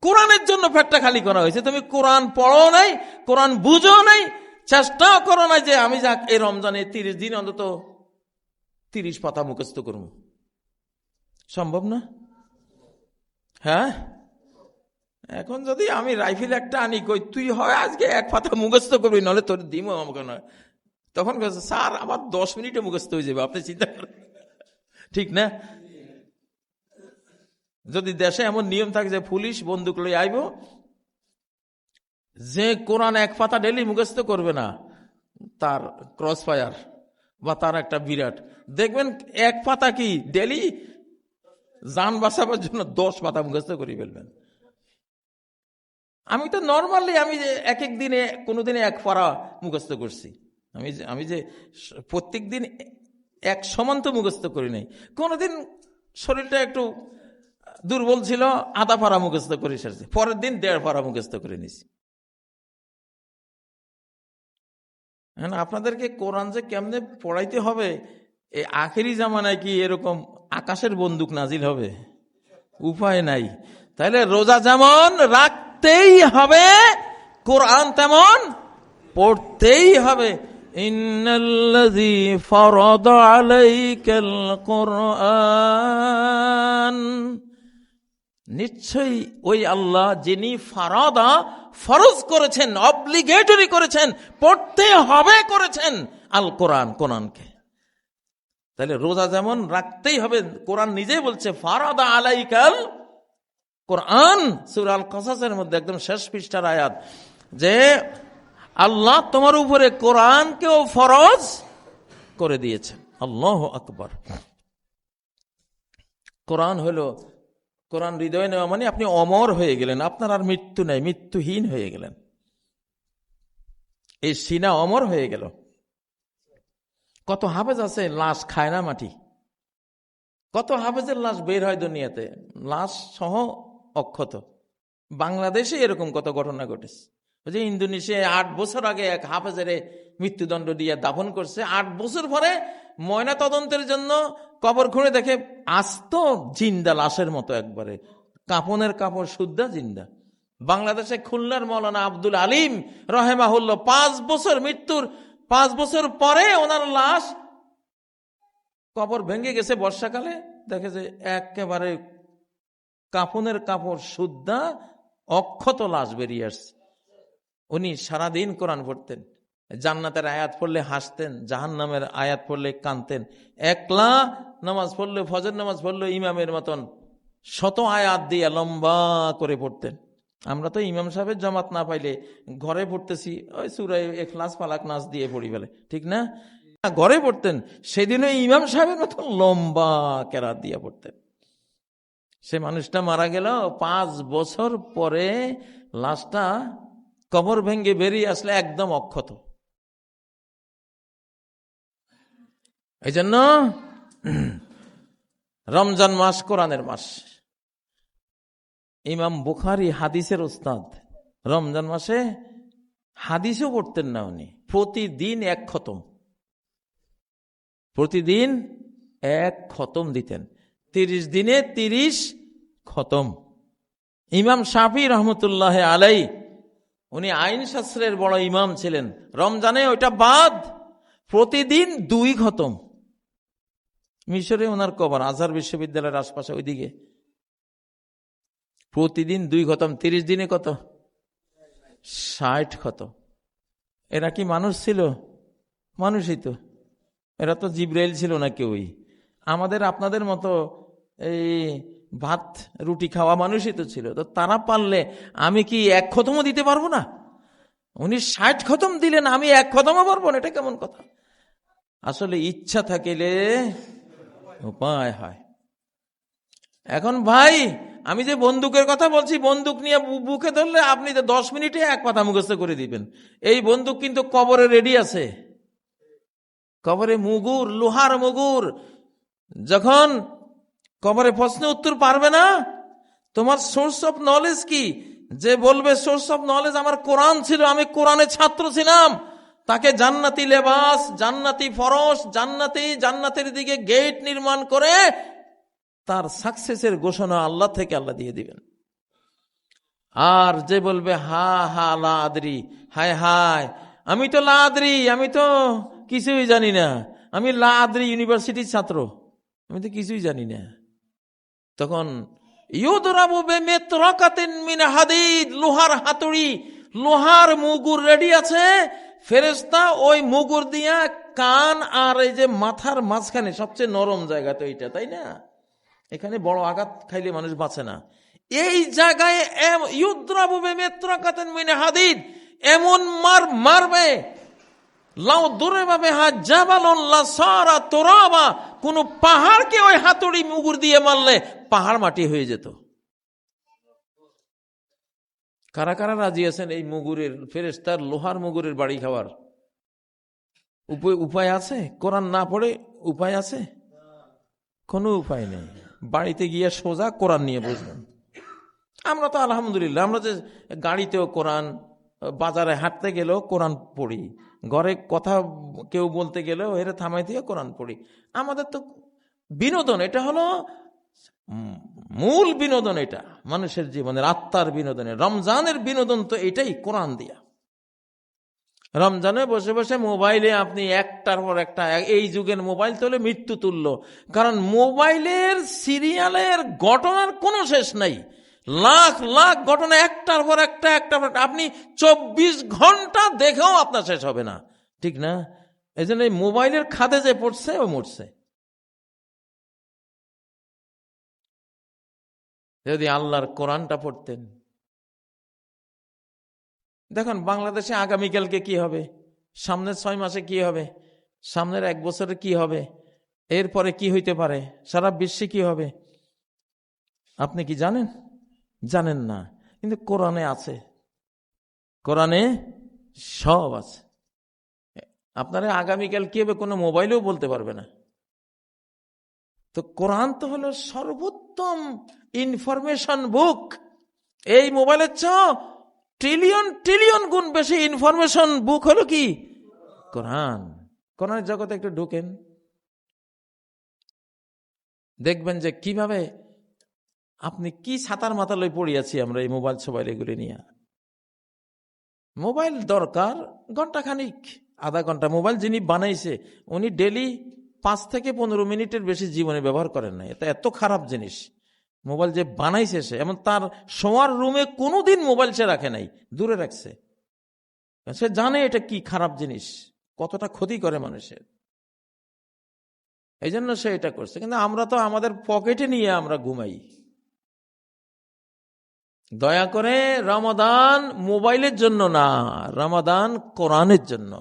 কোরআনের জন্য পেটটা খালি করা হয়েছে। তুমি কোরআন পড়ো নাই, কোরআন বুঝো নাই, চেষ্টাও করো না যে আমি যাক এই রমজানে 30 দিন অন্তত 30 পাতা মুখস্থ করবো। সম্ভব না? হ্যাঁ, এখন যদি আমি রাইফেল একটা আনি, কই তুই হয় আজকে 1 পাতা মুখস্থ করবি, নাহলে তোর দিম আমাকে নয়। তখন স্যার আমার 10 মিনিটে মুখস্থ হয়ে যাবে, আপনি চিন্তা করেন, ঠিক না? যদি দেশে এমন নিয়ম থাকে যে পুলিশ বন্দুক লই আইব, যে কোরআন 1 পাতা ডেলি মুখস্থ করবে না, তার ক্রস ফায়ার বা তার একটা বিরাট, দেখবেন 1 পাতা কি ডেলি জান বাঁচাবার জন্য 10 পাতা মুখস্থ করে ফেলবেন। আমি তো নর্মালি আমি যে এক দিনে কোনোদিনে 1 পারা মুখস্থ করছি, আমি যে প্রত্যেক দিন 1 সমান তো মুখস্থ করি নাই। কোনোদিন শরীরটা একটু দুর্বল ছিল, আধা পারা মুখস্থ করে এসেছে, পরের দিন 1.5 পারা মুখস্থ করে নিছি। আপনাদেরকে কোরআন যে কেমনে পড়াইতে হবে, এই আখেরি জামানায় কি এরকম আকাশের বন্দুক নাজিল হবে? উপায় নাই। তাহলে রোজা যেমন রাখতেই হবে, কোরআন তেমন পড়তেই হবে। ইন্নাল্লাযী ফারাদা আলাইকাল কুরআন, নিশ্চয়ই ওই আল্লাহ যিনি ফারাদা ফরজ করেছেন, অব্লিগেটরি করেছেন, পড়তে হবে করেছেন আল কোরআন, কোরআনকে। তাহলে রোজা যেমন রাখতেই হবে, কোরআন নিজেই বলছে ফারাদা আলাইকাল কোরআন, সূরা আল কাসাসের মধ্যে একদম শেষ পৃষ্ঠার আয়াত, যে আল্লাহ তোমার উপরে কোরআনকেও ফরজ করে দিয়েছেন। আল্লাহু আকবার। কোরআন হলো, কোরআন হৃদয় নেওয়া মানে আপনি অমর হয়ে গেলেন, আপনার আর মৃত্যু নেই, মৃত্যুহীন হয়ে গেলেন, এই সিনা অমর হয়ে গেল। কত হাফেজ আছে লাশ খায় না মাটি, কত হাফেজের লাশ বের হয় দুনিয়াতে, লাশ সহ অক্ষত। বাংলাদেশে এরকম কত ঘটনা ঘটেছে। যে ইন্দোনেশিয়ায় 8 বছর আগে এক হাফেজের মৃত্যুদণ্ড দিয়ে দাফন করছে, 8 বছর পরে ময়না তদন্তের জন্য কবর খুঁড়ে দেখে আস্ত জিন্দা লাশের মতো, একবারে কাপনের কাপড় শুদ্ধা জিন্দা। বাংলাদেশে খুলনার মৌলানা আব্দুল আলিম রহেমাহুল্লাহ 5 বছর মৃত্যুর 5 বছর পরে ওনার লাশ কবর ভেঙে গেছে, বর্ষাকালে দেখে যে একেবারে কাপনের কাপড় শুদ্ধা অক্ষত লাশ বেরিয়ে আসছে। উনি সারাদিন কোরআন পড়তেন, জান্নাতের আয়াত পড়লে হাসতেন, জাহান্নামের আয়াত পড়লে কাঁদতেন। একলা নামাজ পড়লে, ফজর নামাজ পড়লে ইমামের মতন শত আয়াত দিয়ে লম্বা করে পড়তেন। আমরা তো ইমাম সাহেবের জামাত না পাইলে ঘরে পড়তেছি, ওই সূরা ইখলাস ফালাক নাস দিয়ে পড়ি ফেলে, ঠিক না? ঘরে পড়তেন, সেদিনও ইমাম সাহেবের মতন লম্বা কেরাত দিয়ে পড়তেন। সে মানুষটা মারা গেল, 5 বছর পরে লাশটা কবর ভেঙ্গে বেরিয়ে আসলে একদম অক্ষত। এই জন্য রমজান মাস কোরআনের মাস। ইমাম বুখারী হাদিসের উস্তাদ, রমজান মাসে হাদিসও পড়তেন না উনি, প্রতিদিন 1 খতম, প্রতিদিন 1 খতম দিতেন, 30 দিনে 30 খতম। ইমাম শাফি রহমতুল্লাহ আলাই, উনি আইন শাস্ত্রের বড় ইমাম ছিলেন, রমজানে ওইটা বাদ প্রতিদিন 2 খতম। মিশরে ওনার কবর, আজহার বিশ্ববিদ্যালয়ের আশপাশে ওইদিকে, প্রতিদিন 2 খতম, 30 দিনে কত? 60 খতম। এরা কি মানুষ ছিল? মানুষই তো, এরা তো জিব্রাইল ছিল না কেউই, আমাদের আপনাদের মতো এই ভাত রুটি খাওয়া মানুষই তো ছিল। তো তারা পারলে আমি কি 1 খতমও দিতে পারবো না? উনি 60 খতম দিলেন, আমি 1 খতমও পারবো না, এটা কেমন কথা? আসলে ইচ্ছা থাকিলে উপায় হয়। এখন ভাই, আমি যে বন্দুকের কথা বলছি, বন্দুক নিয়ে বুকে ধরলে আপনি 10 মিনিটে 1 পাতা মুখস্থ করে দিবেন। এই বন্দুক কিন্তু কবরে রেডি আছে, কবরে মুগুর, লোহার মুগুর। যখন কবরে প্রশ্ন উত্তর পারবে না, তোমার সোর্স অফ নলেজ কি? যে বলবে সোর্স অফ নলেজ আমার কোরআন ছিল, আমি কোরআনের ছাত্র ছিলাম, তাকে জান্নাতি লেবাস, জান্নাতি ফরশ, জান্নাতের দিকে গেট নির্মাণ করে তার সাকসেসের ঘোষণা আল্লাহ থেকে আল্লাহ দিয়ে দিবেন। আর যে বলবে হা হা লা আদরি, হায় হায় আমি তো লা আদরি, আমি তো কিছুই জানি না, আমি লা আদরি ইউনিভার্সিটির ছাত্র, আমি তো কিছুই জানি না, তখন ইউদরাবু বিমিতরাকাতিন মিন হাদিদ, লোহার হাতুড়ি, লোহার মুগুর রেডি আছে, ফেরেশতা ওই মুগুর দিয়া কান আর এই যে মাথার মাঝখানে সবচেয়ে নরম জায়গা তো এইটা, তাই না? এখানে বড় আঘাত খাইলে মানুষ বাঁচে না, এই জায়গায় ইউদরাবু বিমিতরাকাতিন মিন হাদিদ, এমন মারবে, লাউ দুরিবা বিহা জাবালুন লাসারা তুরাবা, কোন পাহাড়কে ওই হাতুড়ি মুগুর দিয়ে মারলে পাহাড় মাটি হয়ে যেত। কারা কারা রাজি আছেন এই মুগুরের, ফেরেশতার লোহার মুগুরের বাড়ি খাওয়ার? উপায় আছে? কোরআন না পড়ে উপায় আছে? কোনো উপায় নেই। বাড়িতে গিয়ে সোজা কোরআন নিয়ে বসবেন। আমরা তো আলহামদুলিল্লাহ, আমরা যে গাড়িতেও কোরআন, বাজারে হাঁটতে গেলেও কোরআন পড়ি, ঘরে কথা কেউ বলতে গেলেও এরা থামাই দিয়ে কোরআন পড়ি। আমাদের তো বিনোদন, এটা হলো মূল বিনোদন, এটা মানুষের জীবনের আত্মার বিনোদনের। রমজানের বিনোদন তো এটাই, কোরআন দিয়া। রমজানে বসে বসে মোবাইলে আপনি একটার পর একটা, এই যুগের মোবাইল তো হলে মৃত্যু তুল্য, কারণ মোবাইলের সিরিয়ালের ঘটনার কোনো শেষ নাই, লাখ লাখ ঘটনা একটার পর একটা, আপনি 24 ঘন্টা দেখেও আপনার শেষ হবে না, ঠিক না? এই জন্য এই মোবাইলের খাদে যে পড়ছে ও মরছে। যদি আল্লাহর কোরআনটা পড়তেন। দেখুন বাংলাদেশে আগামীকালকে কি হবে, সামনের 6 মাসে কি হবে, সামনের 1 বছরে কি হবে, এরপরে কি হইতে পারে, সারা বিশ্বে কি হবে, আপনি কি জানেন? জানেন না, কিন্তু কোরআনে আছে, কোরআনে সব আছে। আপনারা আগামীকাল কি হবে কোনো মোবাইলেও বলতে পারবে না। তো কোরআন তো হলো সর্বোত্তম ইনফরমেশন বুক। এই মোবাইলের চেয়ে ট্রিলিয়ন ট্রিলিয়ন গুণ বেশি ইনফরমেশন বুক হলো কি? কোরআন। কোরআনের জগতে একটু ঢুকেন, দেখবেন যে কিভাবে আপনি কি ছাতার মাথায় পড়িয়াছি আমরা এই মোবাইল সবাই এগুলি নিয়ে। মোবাইল দরকার ঘন্টাখানিক, আধা ঘন্টা। মোবাইল যিনি বানাইছে উনি ডেলি 5 থেকে 15 মিনিটের বেশি জীবনে ব্যবহার করেন না, এটা এত খারাপ জিনিস। মোবাইল যে বানাইছে সে, এমন তার শোয়ার রুমে কোনোদিন মোবাইল সে রাখে নাই, দূরে রাখছে। সে জানে এটা কি খারাপ জিনিস, কতটা ক্ষতি করে মানুষের, এই জন্য সে এটা করছে। কিন্তু আমরা তো আমাদের পকেটে নিয়ে আমরা ঘুমাই। দয়া করে রমাদান মোবাইলের জন্য না, রমাদান কোরআনের জন্য।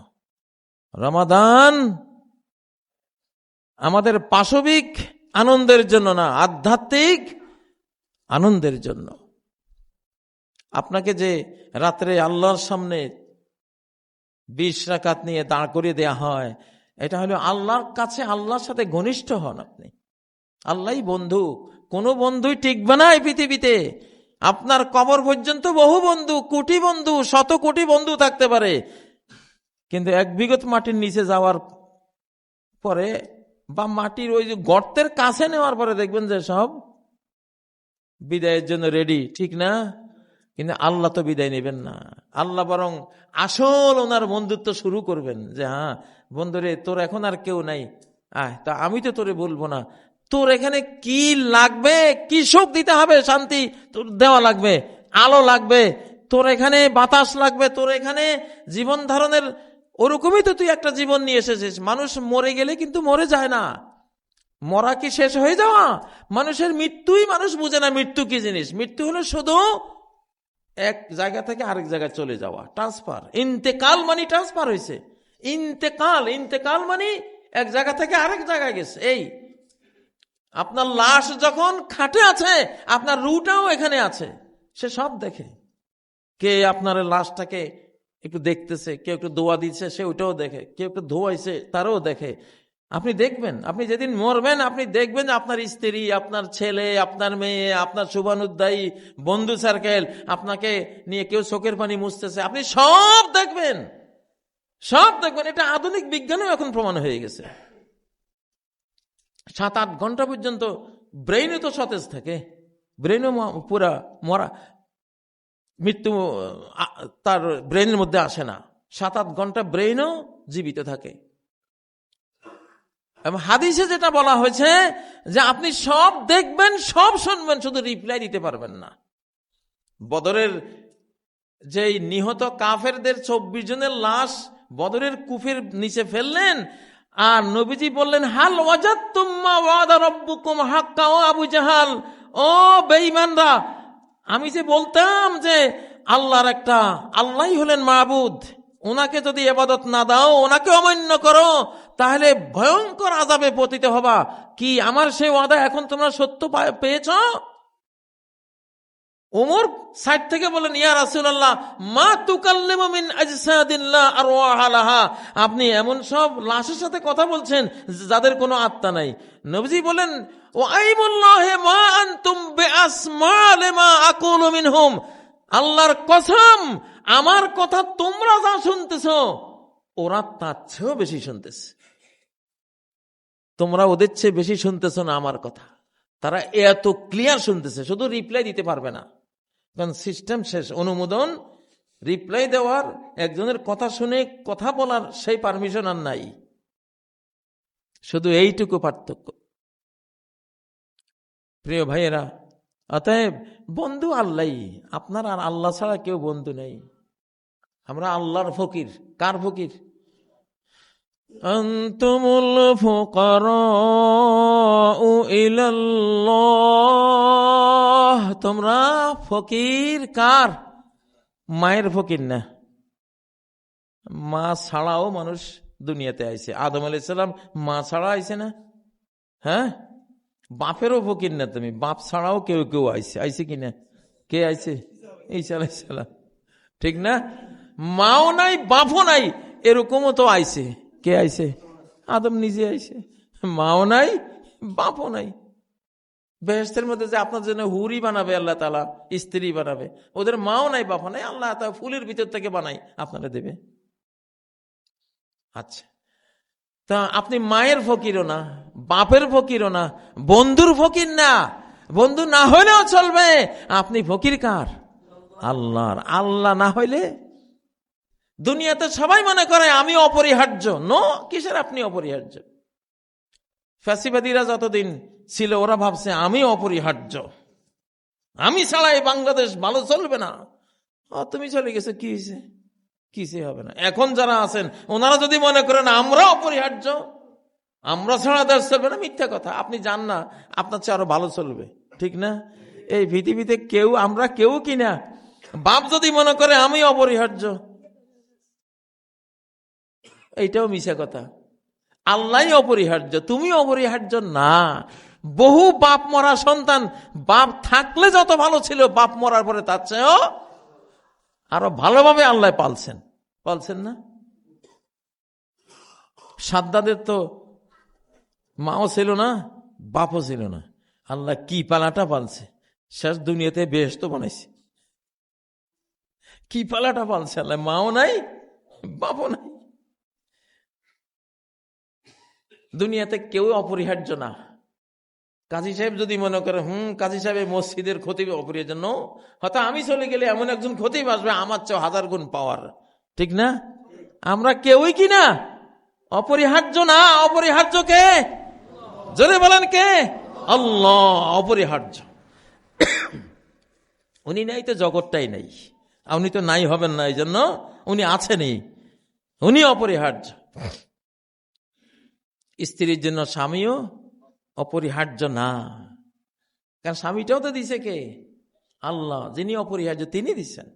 রমাদান আমাদের পাশবিক আনন্দের জন্য না, আধ্যাত্মিক আনন্দের জন্য। আপনাকে যে রাত্রে আল্লাহর সামনে 20 রাকাত নিয়ে দাঁড় করিয়ে দেয়া হয়, এটা হলো আল্লাহর কাছে আল্লাহর সাথে ঘনিষ্ঠ হন আপনি। আল্লাহই বন্ধু, কোন বন্ধুই টিকবে না এই পৃথিবীতে। আপনার কবর পর্যন্ত বহু বন্ধু, কোটি বন্ধু, 100 কোটি বন্ধু থাকতে পারে, কিন্তু 1 বিঘত মাটির নিচে যাওয়ার পরে বা মাটির ওই যে গর্তের কাছে নেওয়ার পরে দেখবেন যে সব বিদায়ের জন্য রেডি, ঠিক না? কিন্তু আল্লাহ তো বিদায় নেবেন না। আল্লাহ বরং আসল ওনার বন্ধুত্ব শুরু করবেন, যে হ্যাঁ বন্ধুরে, তোর এখন আর কেউ নাই, তা আমি তো তোরে বলবো না, তোর এখানে কি লাগবে, কি সুখ দিতে হবে, শান্তি তোর দেওয়া লাগবে, আলো লাগবে, তোর এখানে বাতাস লাগবে, তোর এখানে জীবন ধারণের ওরকমই তো তুই একটা জীবন নিয়ে এসেছিস। মানুষ মরে গেলে কিন্তু মরে যায় না, মরা কি শেষ হয়ে যাওয়া? মানুষের মৃত্যুই মানুষ বুঝে না মৃত্যু কি জিনিস। মৃত্যু হলো শুধু এক জায়গা থেকে আরেক জায়গায় চলে যাওয়া, ট্রান্সফার। ইন্তেকাল মানে ট্রান্সফার হয়েছে, ইন্তেকাল মানে এক জায়গা থেকে আরেক জায়গায় গেছে। এই আপনার লাশ যখন খাটে আছে, আপনার রুটাও এখানে আছে, সে সব দেখে। কে আপনার লাশটাকে একটু দেখতেছে, কেউ একটু দোয়া দিচ্ছে, সে ওইটাও দেখে, কেউ একটু ধোয়াইছে তারও দেখে। আপনি দেখবেন, আপনি যেদিন মরবেন আপনি দেখবেন যে আপনার স্ত্রী, আপনার ছেলে, আপনার মেয়ে, আপনার শুভানুধ্যায়ী বন্ধু সার্কেল আপনাকে নিয়ে কেউ চোখের পানি মুছতেছে, আপনি সব দেখবেন, সব দেখবেন। এটা আধুনিক বিজ্ঞানও এখন প্রমাণ হয়ে গেছে। 7-8 ঘন্টা পর্যন্ত ব্রেইনও তো সতেজ থাকে, ব্রেইনও পুরা মরা, মৃত্যু তার ব্রেইনের মধ্যে আসে না। 7-8 ঘন্টা ব্রেইনও জীবিত থাকে। এবং হাদিসে যেটা বলা হয়েছে যে আপনি সব দেখবেন, সব শুনবেন, শুধু রিপ্লাই দিতে পারবেন না। বদরের যেই নিহত কাফেরদের 24 জনের লাশ বদরের কুফের নিচে ফেললেন, আর নবীজি বললেন, হাল ওয়াজাদতুম মা ওয়াদা রাব্বুকুম হাক্কা। ও আবু জাহাল, ও বেঈমানরা, আমি যে বলতাম যে আল্লাহই হলেন মাবুদ, ওনাকে যদি ইবাদত না দাও, ওনাকে অমান্য করো, তাহলে ভয়ঙ্কর আযাবে পতিত হবা। কি আমার সেই ওয়াদা এখন তোমরা সত্য পেয়েছ? ওমর সাইড থেকে বলেন, ইয়া রাসূলুল্লাহ, মা তুকাল্লিমু মিন আজসাদিল্লাহ আরওয়াহা লাহা। আপনি এমন সব লাশের সাথে কথা বলছেন যাদের কোনো আত্মা নাই। নবীজি বলেন, ওয়া আইমুল্লাহি মা আনতুম বিআসমা লিমা আকুলু মিনহুম। আল্লাহর কসম, আমার কথা তোমরা যা শুনতেছো ওরা তার চেয়েও বেশি শুনতেছে। তোমরা ওদের চেয়ে বেশি শুনতেছো না আমার কথা। তারা এত ক্লিয়ার শুনতেছে, শুধু রিপ্লাই দিতে পারবে না, কারণ সিস্টেম শেষ। অনুমোদন, রিপ্লাই দেওয়ার, একজনের কথা শুনে কথা বলার সেই পারমিশন আর নাই। শুধু এইটুকু পার্থক্য। প্রিয় ভাইয়েরা, অতএব বন্ধু আল্লাহই, আপনার আর আল্লাহ ছাড়া কেউ বন্ধু নেই। আমরা আল্লাহর ফকির। কার ফকির? আনতুমুল ফুকারাউ ইলাল্লাহ। তোমরা ফকির কার? মায়ের ফকির না। মা ছাড়াও মানুষ দুনিয়াতে আইছে। আদম আলাইহিস সালাম মা ছাড়া আইছে না? হ্যাঁ, বাপেরও ফকির না তুমি, বাপ ছাড়াও কেউ কেউ আইছে কিনা? কে আইছে? ঈসা আলাইহিস সালাম, ঠিক না? মাও নাই বাপও নাই, এরকমও তো আইছে। কে আইছে? আদম নিজে আইছে। মাও নাই বাপও নাই। বেহেশতের মধ্যে যে আপনার জন্য হুরি বানাবে আল্লাহ তাআলা, স্ত্রী বানাবে, ওদের মাও নাই বাপও নাই, আল্লাহ তাআলা ফুলের ভিতর থেকে বানাই আপনারা দেবে। আচ্ছা, তা আপনি মায়ের ফকিরও না, বাপের ফকিরও না, বন্ধুর ফকির না। বন্ধু না হইলেও চলবে, আপনি ফকির কার? আল্লাহর। আল্লাহ না হইলে দুনিয়াতে সবাই মনে করে আমি অপরিহার্য। নো, কিসের আপনি অপরিহার্য? ফ্যাসিবাদীরা যতদিন ছিল ওরা ভাবছে আমি অপরিহার্য, আমি ছাড়া এই বাংলাদেশ ভালো চলবে না। তুমি চলে গেছো, কি হয়েছে? কিছু হবে না। এখন যারা আছেন ওনারা যদি মনে করেন আমরা অপরিহার্য, আমরা ছাড়া দেশ চলবে না, মিথ্যা কথা। আপনি যান না, আপনার চেয়ে আরো ভালো চলবে, ঠিক না? এই পৃথিবীতে কেউ, আমরা কেউ কিনা বাপ যদি মনে করে আমি অপরিহার্য, এইটাও মিথ্যা কথা। আল্লাহ অপরিহার্য, তুমি অপরিহার্য না। বহু বাপ মরা সন্তান, বাপ থাকলে যত ভালো ছিল, বাপ মরার পরে তার চেয়েও আরো ভালোভাবে আল্লাহ পালছেন না? সাদ্দাদের তো মাও ছিল না, বাপও ছিল না, আল্লাহ কি পালাটা পালছে। শেষ দুনিয়াতে বেহেশত বানাইছে, কি পালাটা পালছে আল্লাহ। মাও নাই, বাপও নাই। দুনিয়াতে কেউ অপরিহার্য না। কাজী সাহেব যদি মনে করে কাজী সাহেব মসজিদের খতিব অপরিহার্য, হয়তো আমি চলে গেলে এমন একজন খতিব আসবে আমার চেয়ে 1000 গুণ পাওয়ার, ঠিক না? আমরা কেউই কিনা অপরিহার্য না। অপরিহার্য কে? জোরে বলেন কে? আল্লাহ অপরিহার্য। উনি নাই তো জগৎটাই নাই, উনি তো নাই হবেন না, এই জন্য উনি আছেনই, উনি অপরিহার্য। স্ত্রীর জন্য স্বামীও অপরিহার্য না, কারণ স্বামীটাও তো দিছে কে? আল্লাহ। যিনি অপরিহার্য তিনি দিচ্ছেন।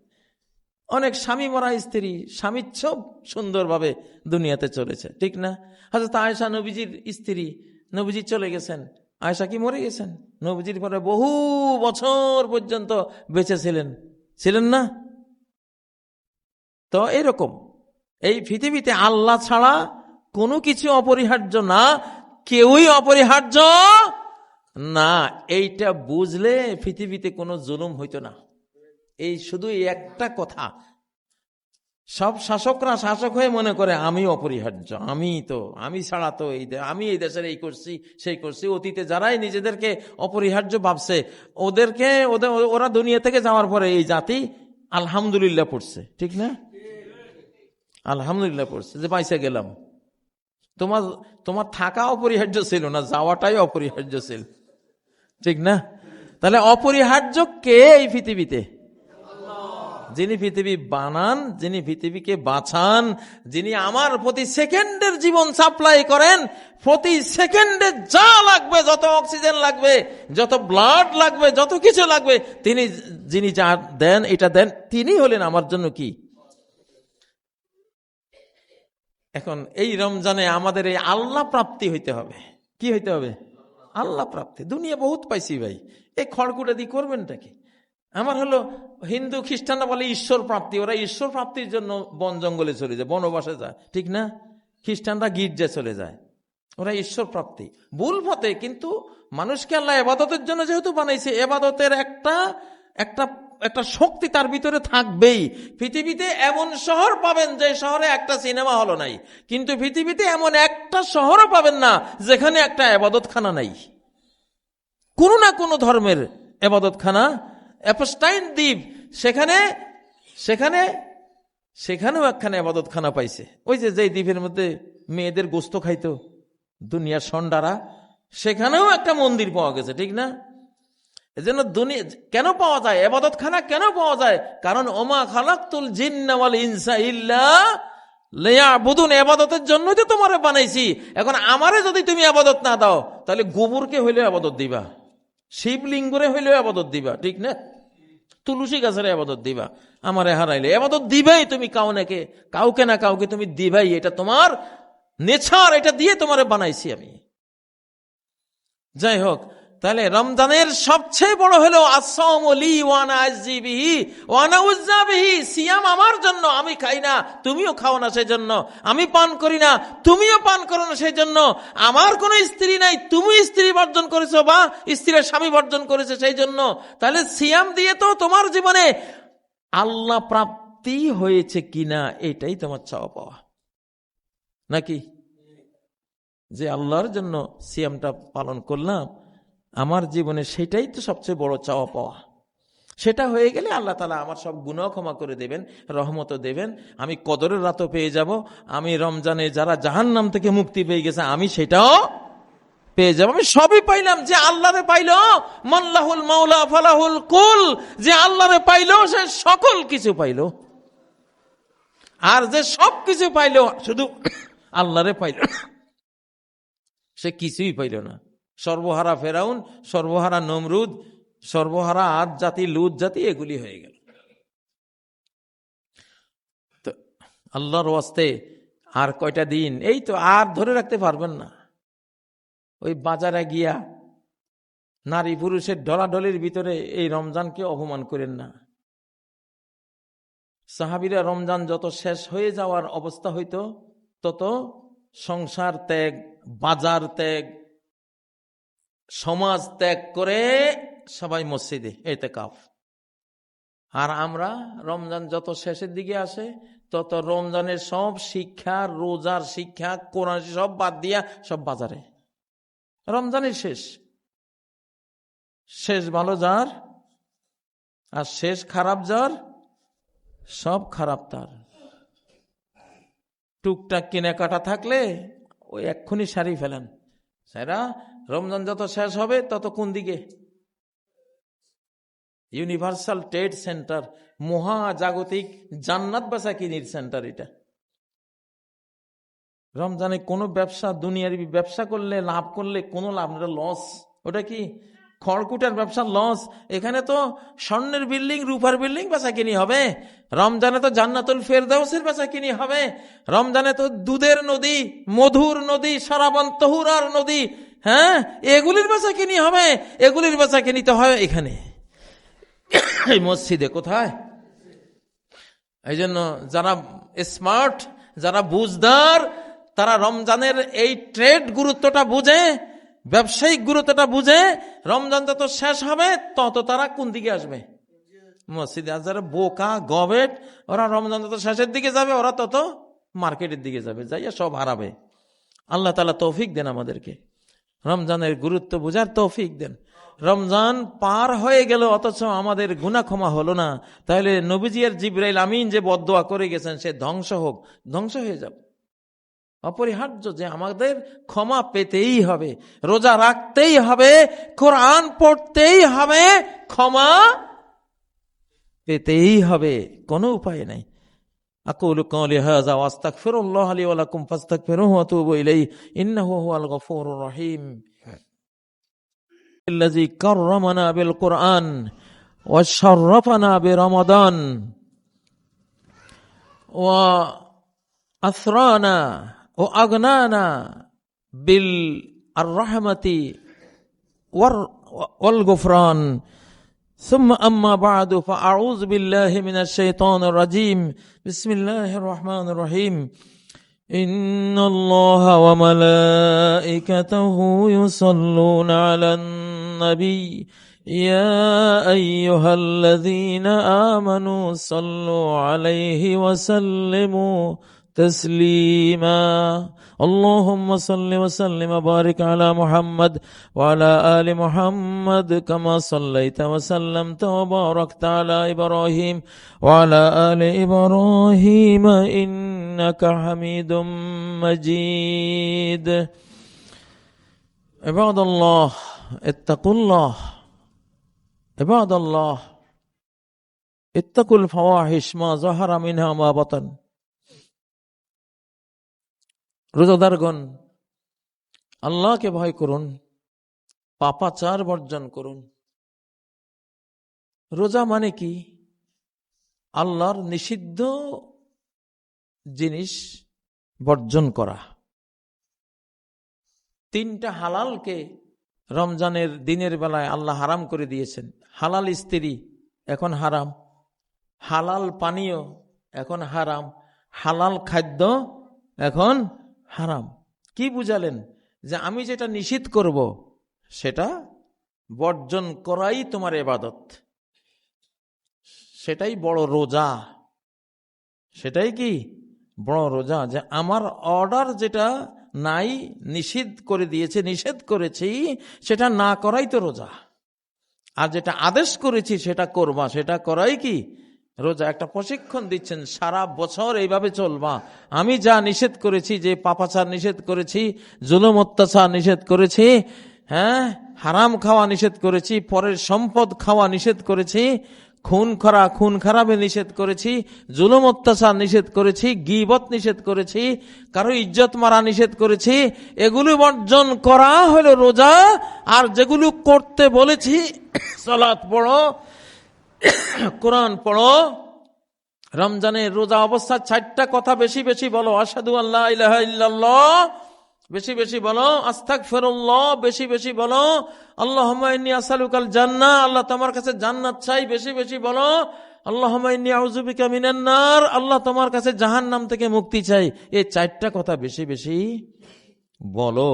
অনেক স্বামী মরা স্ত্রী স্বামীর সব সুন্দরভাবে দুনিয়াতে চলেছে, ঠিক না? হযরত আয়েশা নবীজির স্ত্রী, নবীজি চলে গেছেন, আয়েশা কি মরে গেছেন? নবীজির পরে বহু বছর পর্যন্ত বেঁচে ছিলেন না? তো এরকম এই পৃথিবীতে আল্লাহ ছাড়া কোনো কিছু অপরিহার্য না, কেউই অপরিহার্য না। এইটা বুঝলে পৃথিবীতে কোনো জুলুম হইতো না। এই শুধু একটা কথা, সব শাসকরা শাসক হয়ে মনে করে আমি অপরিহার্য, আমি ছাড়া তো আমি এই দেশের এই করছি সেই করছি। অতীতে যারাই নিজেদেরকে অপরিহার্য ভাবছে, ওরা দুনিয়া থেকে যাওয়ার পরে এই জাতি আলহামদুলিল্লাহ পড়ছে, ঠিক না? আলহামদুলিল্লাহ পড়ছে যে পাইসা গেলাম। তোমার থাকা অপরিহার্য ছিল না, যাওয়াটাই অপরিহার্য ছিল, ঠিক না? তাহলে অপরিহার্য কে এই পৃথিবীতে? যিনি পৃথিবী বানান, যিনি পৃথিবীকে বাঁচান, যিনি আমার প্রতি সেকেন্ডের জীবন সাপ্লাই করেন, প্রতি সেকেন্ডে যা লাগবে, যত অক্সিজেন লাগবে, যত ব্লাড লাগবে, যত কিছু লাগবে, যিনি যা দেন, এটা দেন, তিনি হলেন আমার জন্য কি। এখন এই রমজানে আমাদের এই আল্লাহ প্রাপ্তি হইতে হবে। কি হইতে হবে? আল্লাহ প্রাপ্তি। দুনিয়া বহুত পাইছি ভাই, এই খড়কুটা দিয়ে করবেনটা কি? আমার হলো হিন্দু খ্রিস্টানরা বলে ঈশ্বর প্রাপ্তি, ওরা ঈশ্বর প্রাপ্তির জন্য বন জঙ্গলে চলে যায়, বনবাসে যায়, ঠিক না? খ্রিস্টানরা গির্জা চলে যায়, ওরা ঈশ্বর প্রাপ্তি। ভুল পথে। কিন্তু মানুষকে আল্লাহ ইবাদতের জন্য যেহেতু বানাইছে, ইবাদতের একটা শক্তি তার ভিতরে থাকবেই। পৃথিবীতে এমন শহর পাবেন যে শহরে একটা সিনেমা হল নাই, কিন্তু পৃথিবীতে এমন একটা শহরও পাবেন না যেখানে একটা ইবাদতখানা নাই। কোন না কোন ধর্মের ইবাদতখানা। অ্যাপস্টাইন দ্বীপ, সেখানেও একখানা ইবাদতখানা পাইছে। ওই যে দ্বীপের মধ্যে মেয়েদের গোস্ত খাইতো দুনিয়ার সন্ডারা, সেখানেও একটা মন্দির পাওয়া গেছে, ঠিক না? এজন্য দুনিয়া কেন পাওয়া যায়, ইবাদতখানা কেন পাওয়া যায়? কারণ ওমা খালাকতুল জিন্না ওয়াল ইনসা ইল্লা লিয়াবুদুন, ইবাদতের জন্যই তো তোমারে বানাইছি। এখন আমারে যদি তুমি ইবাদত না দাও, তাহলে গোবরকে হইলেও ইবাদত দিবা, শিবলিঙ্গরে হইলেও ইবাদত দিবা, ঠিক না? তুলসী গাছের ইবাদত দিবা, আমারে হারাইলে ইবাদত দিবাই তুমি। কাউকে না কাউকে তুমি দিবাই, এটা তোমার নেচার, এটা দিয়ে তোমারে বানাইছি আমি। যাই হোক, তাহলে রমজানের সবচেয়ে বড় হলো সিয়াম আমার জন্য, আমি খাই না তুমিও খাও না সেই জন্য, আমি পান করি না তুমিও পান করো না সেই জন্য, আমার কোন স্ত্রী নাই তুমি স্ত্রী বর্জন করেছো বা স্ত্রীর স্বামী বর্জন করেছে সেই জন্য। তাহলে সিয়াম দিয়ে তো তোমার জীবনে আল্লাহ প্রাপ্তি হয়েছে কিনা এটাই তোমার চাওয়া পাওয়া, নাকি? যে আল্লাহর জন্য সিয়ামটা পালন করলাম আমার জীবনে, সেটাই তো সবচেয়ে বড় চাওয়া পাওয়া। সেটা হয়ে গেলে আল্লাহ তাআলা আমার সব গুনাহ ক্ষমা করে দেবেন, রহমতও দেবেন, আমি কদরের রাতও পেয়ে যাব, আমি রমজানে যারা জাহান্নাম থেকে মুক্তি পেয়ে গেছে আমি সেটাও পেয়ে যাবো। আমি সবই পাইলাম, যে আল্লাহরে পাইল মাল্লাহুল মাওলা ফালাহুল কুল, যে আল্লাহরে পাইল সে সকল কিছু পাইল। আর যে সব কিছু পাইল শুধু আল্লাহরে পাইল সে কিছুই পাইল না। সর্বহারা ফেরাউন, সর্বহারা নমরুদ, সর্বহারা আদ জাতি, লুত জাতি, এগুলি হয়ে গেল। তো আল্লাহর ওয়াস্তে আর কয়টা দিন, এই তো আর ধরে রাখতে পারবেন না। ওই বাজারে গিয়া নারী পুরুষের ঢলাঢলির ভিতরে এই রমজানকে অপমান করেন না। সাহাবীরা রমজান যত শেষ হয়ে যাওয়ার অবস্থা হইতো তত সংসার ত্যাগ, বাজার ত্যাগ, সমাজ ত্যাগ করে সবাই মসজিদে ইতিকাফ। আর আমরা রমজান যত শেষের দিকে আসে তত রমজানের সব শিক্ষা, রোজার শিক্ষা, কোরআন সব বাদ দিয়া সব বাজারে। রমজানের শেষ, শেষ ভালো যার আর শেষ খারাপ যার, সব খারাপ তার। টুকটাক কেনাকাটা থাকলে ওই এক্ষুনি সারি ফেলেন। সেরা রমজান যত শেষ হবে তত কোন দিকে? ইউনিভার্সাল ট্রেড সেন্টার, মহাজাগতিক জান্নাত বেচাকিনির সেন্টার এটা। রমজানে কোনো ব্যবসা, দুনিয়ার ব্যবসা করলে লাভ করলে কোনো লাভ না, লস। ওটা কি খড়কুটার ব্যবসা? লস। এখানে তো স্বর্ণের বিল্ডিং, রূপার বিল্ডিং বেচাকিনি হবে। রমজানে তো জান্নাতুল ফেরদাউসের বেচাকিনি হবে। রমজানে তো দুধের নদী, মধুর নদী, সারাবান তহুরার নদী, হ্যাঁ, এগুলির বেচাকিনি হবে। এগুলির বেচাকিনি তো হয় এখানে, এই মসজিদে। কোথায়? এই জন্য যারা স্মার্ট, যারা বুঝদার, তারা রমজানের এই ট্রেড গুরুত্বটা বুঝে, ব্যবসায়িক গুরুত্বটা বুঝে। রমজান যত শেষ হবে তত তারা কোন দিকে আসবে? মসজিদে। আর যারা বোকা গবেট, ওরা রমজান যত শেষের দিকে যাবে, ওরা তত মার্কেটের দিকে যাবে, যাইয়া সব হারাবে। আল্লাহ তাআলা তৌফিক দেন আমাদেরকে, রমজানের গুরুত্ব বুঝার তৌফিক দেন। রমজান পার হয়ে গেল অথচ আমাদের গুনাহ ক্ষমা হলো না, তাহলে নবীজি আর জিবরাইল আমিন যে বদদোয়া করে গেছেন সে ধ্বংস হোক, ধ্বংস হয়ে যাবে। অপরিহার্য যে আমাদের ক্ষমা পেতেই হবে, রোজা রাখতেই হবে, কোরআন পড়তেই হবে, ক্ষমা পেতেই হবে, কোনো উপায় নাই। আকুলু কওলি হাযা ওয়া আস্তাগফিরুল্লাহ লি ওয়া লাকুম ফাস্তাগফিরুহু ওয়া তুবু ইলাইহি ইন্নাহু হুয়াল গফুরুর রহিম। الذي كرمنا بالقرآن وشرفنا برمضان وأثرانا وأغنانا بالرحمة والغفران. ثم أما بعد فأعوذ بالله من الشيطان الرجيم. بسم الله الرحمن الرحيم. إن الله وملائكته يصلون على النبي يا أيها الذين آمنوا صلوا عليه وسلموا تسليما. اللهم صل وسلم وبارك على محمد وعلى آل محمد كما صليت وسلمت وباركت على إبراهيم وعلى آل إبراهيم إنك حميد مجيد. عباد الله اتقوا الله، عباد الله اتقوا الفواحش ما ظهر منها ما بطن. রোজাদারগণ, আল্লাহকে ভয় করুন, পাপাচার বর্জন করুন। রোজা মানে কি? আল্লাহর নিষিদ্ধ জিনিস বর্জন করা। তিনটা হালালকে রমজানের দিনের বেলায় আল্লাহ হারাম করে দিয়েছেন। হালাল স্ত্রী এখন হারাম, হালাল পানীয় এখন হারাম, হালাল খাদ্য এখন হারাম। কি বুঝালেন? যে আমি যেটা নিষিদ্ধ করব সেটা বর্জন করাই তোমার ইবাদত, সেটাই বড় রোজা, সেটাই কি বড় রোজা। যে আমার অর্ডার যেটা নাই, নিষিদ্ধ করে দিয়েছে, নিষেধ করেছি, সেটা না করাই তো রোজা। আর যেটা আদেশ করেছি সেটা করবা, সেটা করাই কি রোজা একটা প্রশিক্ষণ দিচ্ছেন, সারা বছর এইভাবে চলবা। আমি যা নিষেধ করেছি, যে পাপাচার নিষেধ করেছি, জুলুম অত্যাচার নিষেধ করেছি, হ্যাঁ, হারাম খাওয়া নিষেধ করেছি, পরের সম্পদ খাওয়া নিষেধ করেছি, খুন খারাপে নিষেধ করেছি, জুলুম অত্যাচার নিষেধ করেছি, গীবত নিষেধ করেছি, কারো ইজ্জত মারা নিষেধ করেছি। এগুলো বর্জন করা হলো রোজা। আর যেগুলো করতে বলেছি, সালাত পড়ো, কোরআন পড়ো, রমজানের রোজা অবস্থা 4টা কথা বেশি বেশি বলো, আশহাদু আল্লা ইলাহা ইল্লাল্লাহ বেশি বেশি বলো, আস্তাগফিরুল্লাহ বেশি বেশি বলো, আল্লাহুম্মা ইন্নী আসআলুকাল জান্নাহ, আল্লাহ তোমার কাছে জান্নাত চাই বেশি বেশি বলো, আল্লাহুম্মা ইন্নী আউযু বিকা মিনান নার, আল্লাহ তোমার কাছে জাহান্নাম থেকে মুক্তি চাই। এই 4টা কথা বেশি বেশি বলো।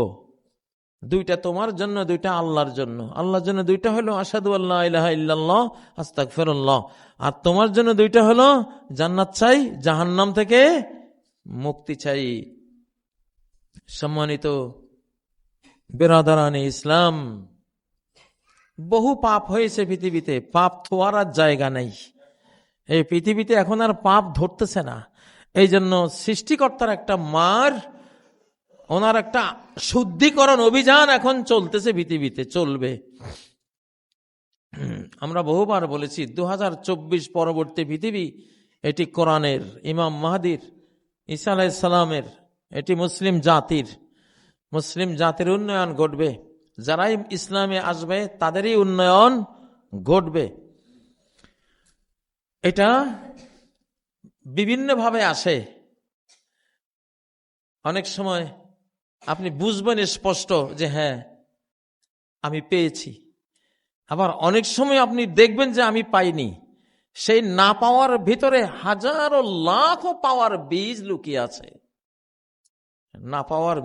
2টা তোমার জন্য, 2টা আল্লাহর জন্য। আল্লাহর জন্য 2টা হলো আশহাদু আল্লা ইলাহা ইল্লাল্লাহ, আস্তাগফিরুল্লাহ। আর তোমার জন্য 2টা হলো জান্নাত চাই, জাহান্নাম থেকে মুক্তি চাই। সম্মানিত বিরাদরানে ইসলাম, বহু পাপ হয়েছে পৃথিবীতে, পাপ থোয়ার আর জায়গা নেই। এই পৃথিবীতে এখন আর পাপ ধরতেছে না। এই জন্য সৃষ্টিকর্তার একটা মার, ওনার একটা শুদ্ধিকরণ অভিযান এখন চলতেছে পৃথিবীতে, চলবে। আমরা বহুবার বলেছি 2024 পরবর্তী পৃথিবী, এটি কোরআনের, ইমাম মাহদির, ঈসা আলাইহিস সালামের, এটি মুসলিম জাতির উন্নয়ন ঘটবে। যারাই ইসলামে আসবে তাদেরই উন্নয়ন ঘটবে। এটা বিভিন্নভাবে আসে। অনেক সময় আপনি বুঝবেন স্পষ্ট যে হ্যাঁ আমি পেয়েছি, আবার অনেক সময় আপনি দেখবেন যে আমি পাইনি। সেই না পাওয়ার ভিতরে হাজারো লাখো পাওয়ার বীজ লুকিয়ে আছে। না পাওয়ার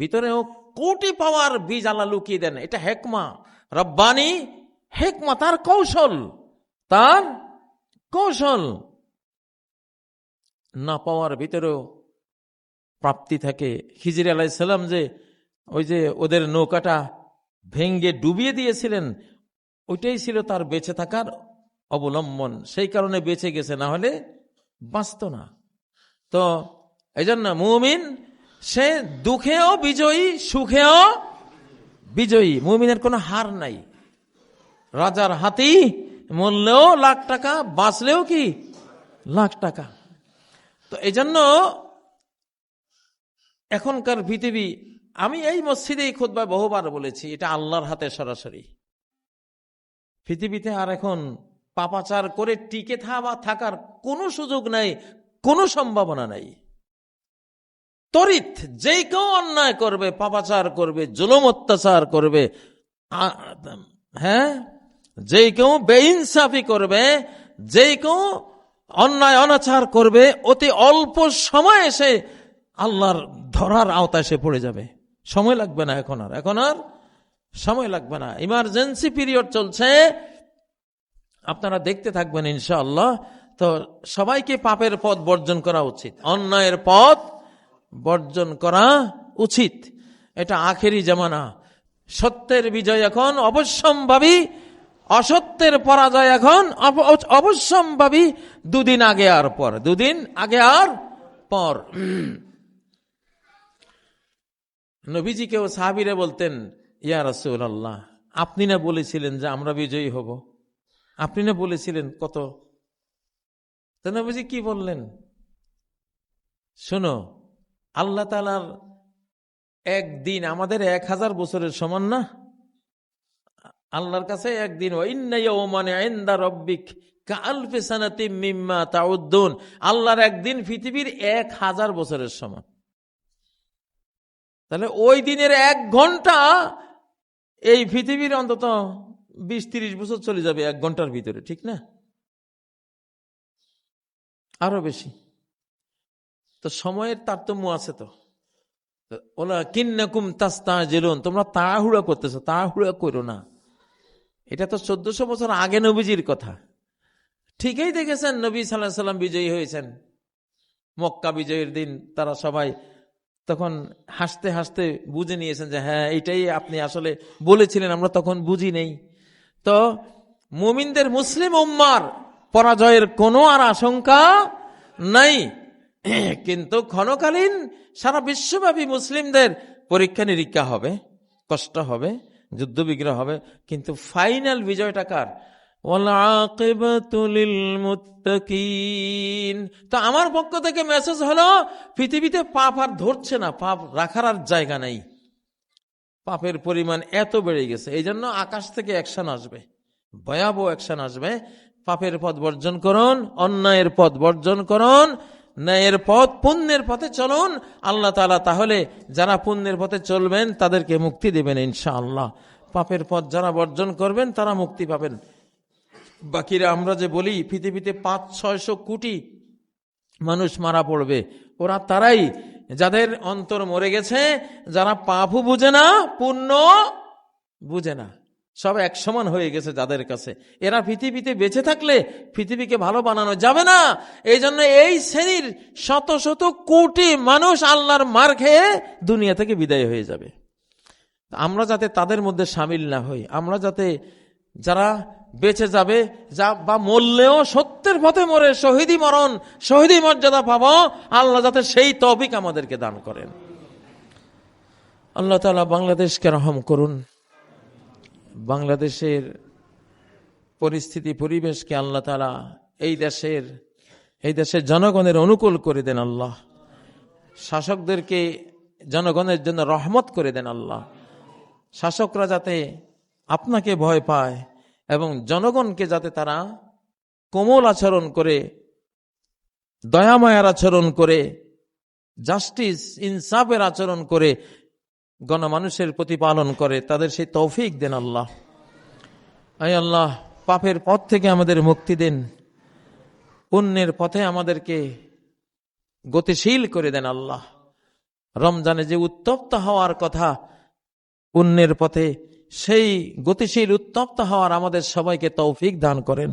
ভিতরেও কোটি পাওয়ার বীজ আল্লাহ লুকিয়ে দেন। এটা হেকমা, রব্বানি হেকমা, তার কৌশল। না পাওয়ার ভিতরেও প্রাপ্তি থাকে। খিজির আলাইহিস সালাম যে ওই যে ওদের নৌকাটা ভেঙ্গে ডুবিয়ে দিয়েছিলেন, ওইটাই ছিল তার বেঁচে থাকার অবলম্বন। সেই কারণে বেঁচে গেছে, না হলে বাঁচত না। তো এই জন্য মুমিন সে দুঃখেও বিজয়ী, সুখেও বিজয়ী। মুমিনের কোনো হার নাই। রাজার হাতি মরলেও লাখ টাকা, বাঁচলেও কি লাখ টাকা। তো এই জন্য এখনকার পৃথিবী, আমি এই মসজিদেই খুতবায় বহুবার বলেছি, এটা আল্লাহর হাতে সরাসরি। পৃথিবীতে আর এখন পাপাচার করে টিকে থাকার কোনো সুযোগ নাই, কোনো সম্ভাবনা নাই। তরিত যে কেউ অন্যায় করবে, পাপাচার করবে, জুলুম অত্যাচার করবে, হ্যাঁ, যে কেউ বেইনসাফি করবে, যে কেউ অন্যায় অনাচার করবে, অতি অল্প সময় এসে আল্লাহর ধরার আওতায় সে পড়ে যাবে। সময় লাগবে না, এখন আর সময় লাগবে না। ইমার্জেন্সি পিরিয়ড চলছে, আপনারা দেখতে থাকবেন ইনশাআল্লাহ। তো সবাইকে পাপের পথ বর্জন করা উচিত, অন্যায়ের পথ বর্জন করা উচিত। এটা আখেরি জামানা। সত্যের বিজয় এখন অবশ্যম্ভাবী, অসত্যের পরাজয় এখন অবশ্যম্ভাবী। দুদিন আগে আর পর। নবীজিকেও সাহাবীরা বলতেন, ইয়া রাসূলুল্লাহ, আপনি না বলেছিলেন যে আমরা বিজয়ী হব, আপনি না বলেছিলেন কত। তো নবীজি কি বললেন? শোনো, আল্লাহ তাআলার একদিন আমাদের 1000 বছরের সমান না। আল্লাহর কাছে একদিন, ইন্না ইয়াওমান ইনদা রাব্বিক কাআলফি সানাতিম মিম্মা তাউদ্দুন, আল্লাহর একদিন পৃথিবীর 1000 বছরের সমান। তাহলে ওই দিনের 1 ঘন্টা এই পৃথিবীর অন্তত 20-30 বছর চলে যাবে 1 ঘন্টার ভিতরে, ঠিক না? আরো বেশি। তো সময়ের তারতম্য আছে। তো ওলা কিন্নাকুম তাস্তাজিলুন, তোমরা তাড়াহুড়া করতেছো, তাড়াহুড়া করো না। এটা তো 1400 বছর আগে নবীজির কথা। ঠিকই দেখেছেন, নবী সাল্লাল্লাহু আলাইহি সাল্লাম বিজয়ী হয়েছেন। মক্কা বিজয়ের দিন তারা সবাই তখন হাসতে হাসতে বুঝে নিয়েছেন যে হ্যাঁ, এটাই আপনি আসলে বলেছিলেন, আমরা তখন বুঝি নেই। তো মুমিনদের, মুসলিম উম্মার পরাজয়ের কোনো আর আশঙ্কা নাই। কিন্তু ক্ষণকালীন সারা বিশ্বব্যাপী মুসলিমদের পরীক্ষা নিরীক্ষা হবে, কষ্ট হবে, যুদ্ধ বিগ্রহ হবে, কিন্তু ফাইনাল বিজয়টা কার? ওয়াল আকিবাতু লিল মুত্তাকিন। তো আমার পক্ষ থেকে মেসেজ হলো, পৃথিবীতে পাপ আর ধরছে না, পাপ রাখার আর জায়গা নাই। পাপের পরিমাণ এত বেড়ে গেছে, এই জন্য আকাশ থেকে অ্যাকশন আসবে, ভয়াবহ অ্যাকশন আসবে। পাপের পথ বর্জন করুন, অন্যায়ের পথ বর্জন করুন, ন্যায়ের পথ, পুণ্যের পথে চলুন। আল্লাহ তাআলা তাহলে যারা পুণ্যের পথে চলবেন তাদেরকে মুক্তি দেবেন ইনশাআল্লাহ। পাপের পথ যারা বর্জন করবেন তারা মুক্তি পাবেন। বাকিরা আমরা যে বলি পৃথিবীতে 500-600 কোটি মানুষ মারা পড়বে, ওরা তারাই যাদের অন্তর মরে গেছে, যারা পাপও বুঝে না, পুণ্য বুঝে না, সব এক সমান হয়ে গেছে যাদের কাছে। এরা পৃথিবীতে বেঁচে থাকলে পৃথিবীকে ভালো বানানো যাবে না। এই জন্য এই শ্রেণীর শত শত কোটি মানুষ আল্লাহর মার খেয়ে দুনিয়া থেকে বিদায় হয়ে যাবে। আমরা যাতে তাদের মধ্যে সামিল না হই, আমরা যাতে যারা বেঁচে যাবে বা মরলেও সত্যের পথে মরে শহীদি মরণ, শহীদি মর্যাদা পাবো, আল্লাহ যাতে সেই তৌফিক আমাদেরকে দান করেন। আল্লাহ তাআলা বাংলাদেশকে রহম করুন, বাংলাদেশের পরিস্থিতি পরিবেশকে আল্লাহ তাআলা এই দেশের জনগণের অনুকূল করে দেন আল্লাহ। শাসকদেরকে জনগণের জন্য রহমত করে দেন আল্লাহ। শাসকরা যাতে আপনাকে ভয় পায় এবং জনগণকে যাতে তারা কোমল আচরণ করে, দয়াময়ের আচরণ করে, জাস্টিস ইনসাফের আচরণ করে গণমানুষের প্রতিপালন করে, তাদের সেই তৌফিক দেন আল্লাহ। আয় আল্লাহ, পাপের পথ থেকে আমাদের মুক্তি দেন, পুণ্যের পথে আমাদেরকে গতিশীল করে দেন আল্লাহ। রমজানে যে উত্তপ্ত হওয়ার কথা পুণ্যের পথে, সেই গতিশীল উত্তপ্ত হওয়ার আমাদের সবাইকে তৌফিক দান করেন।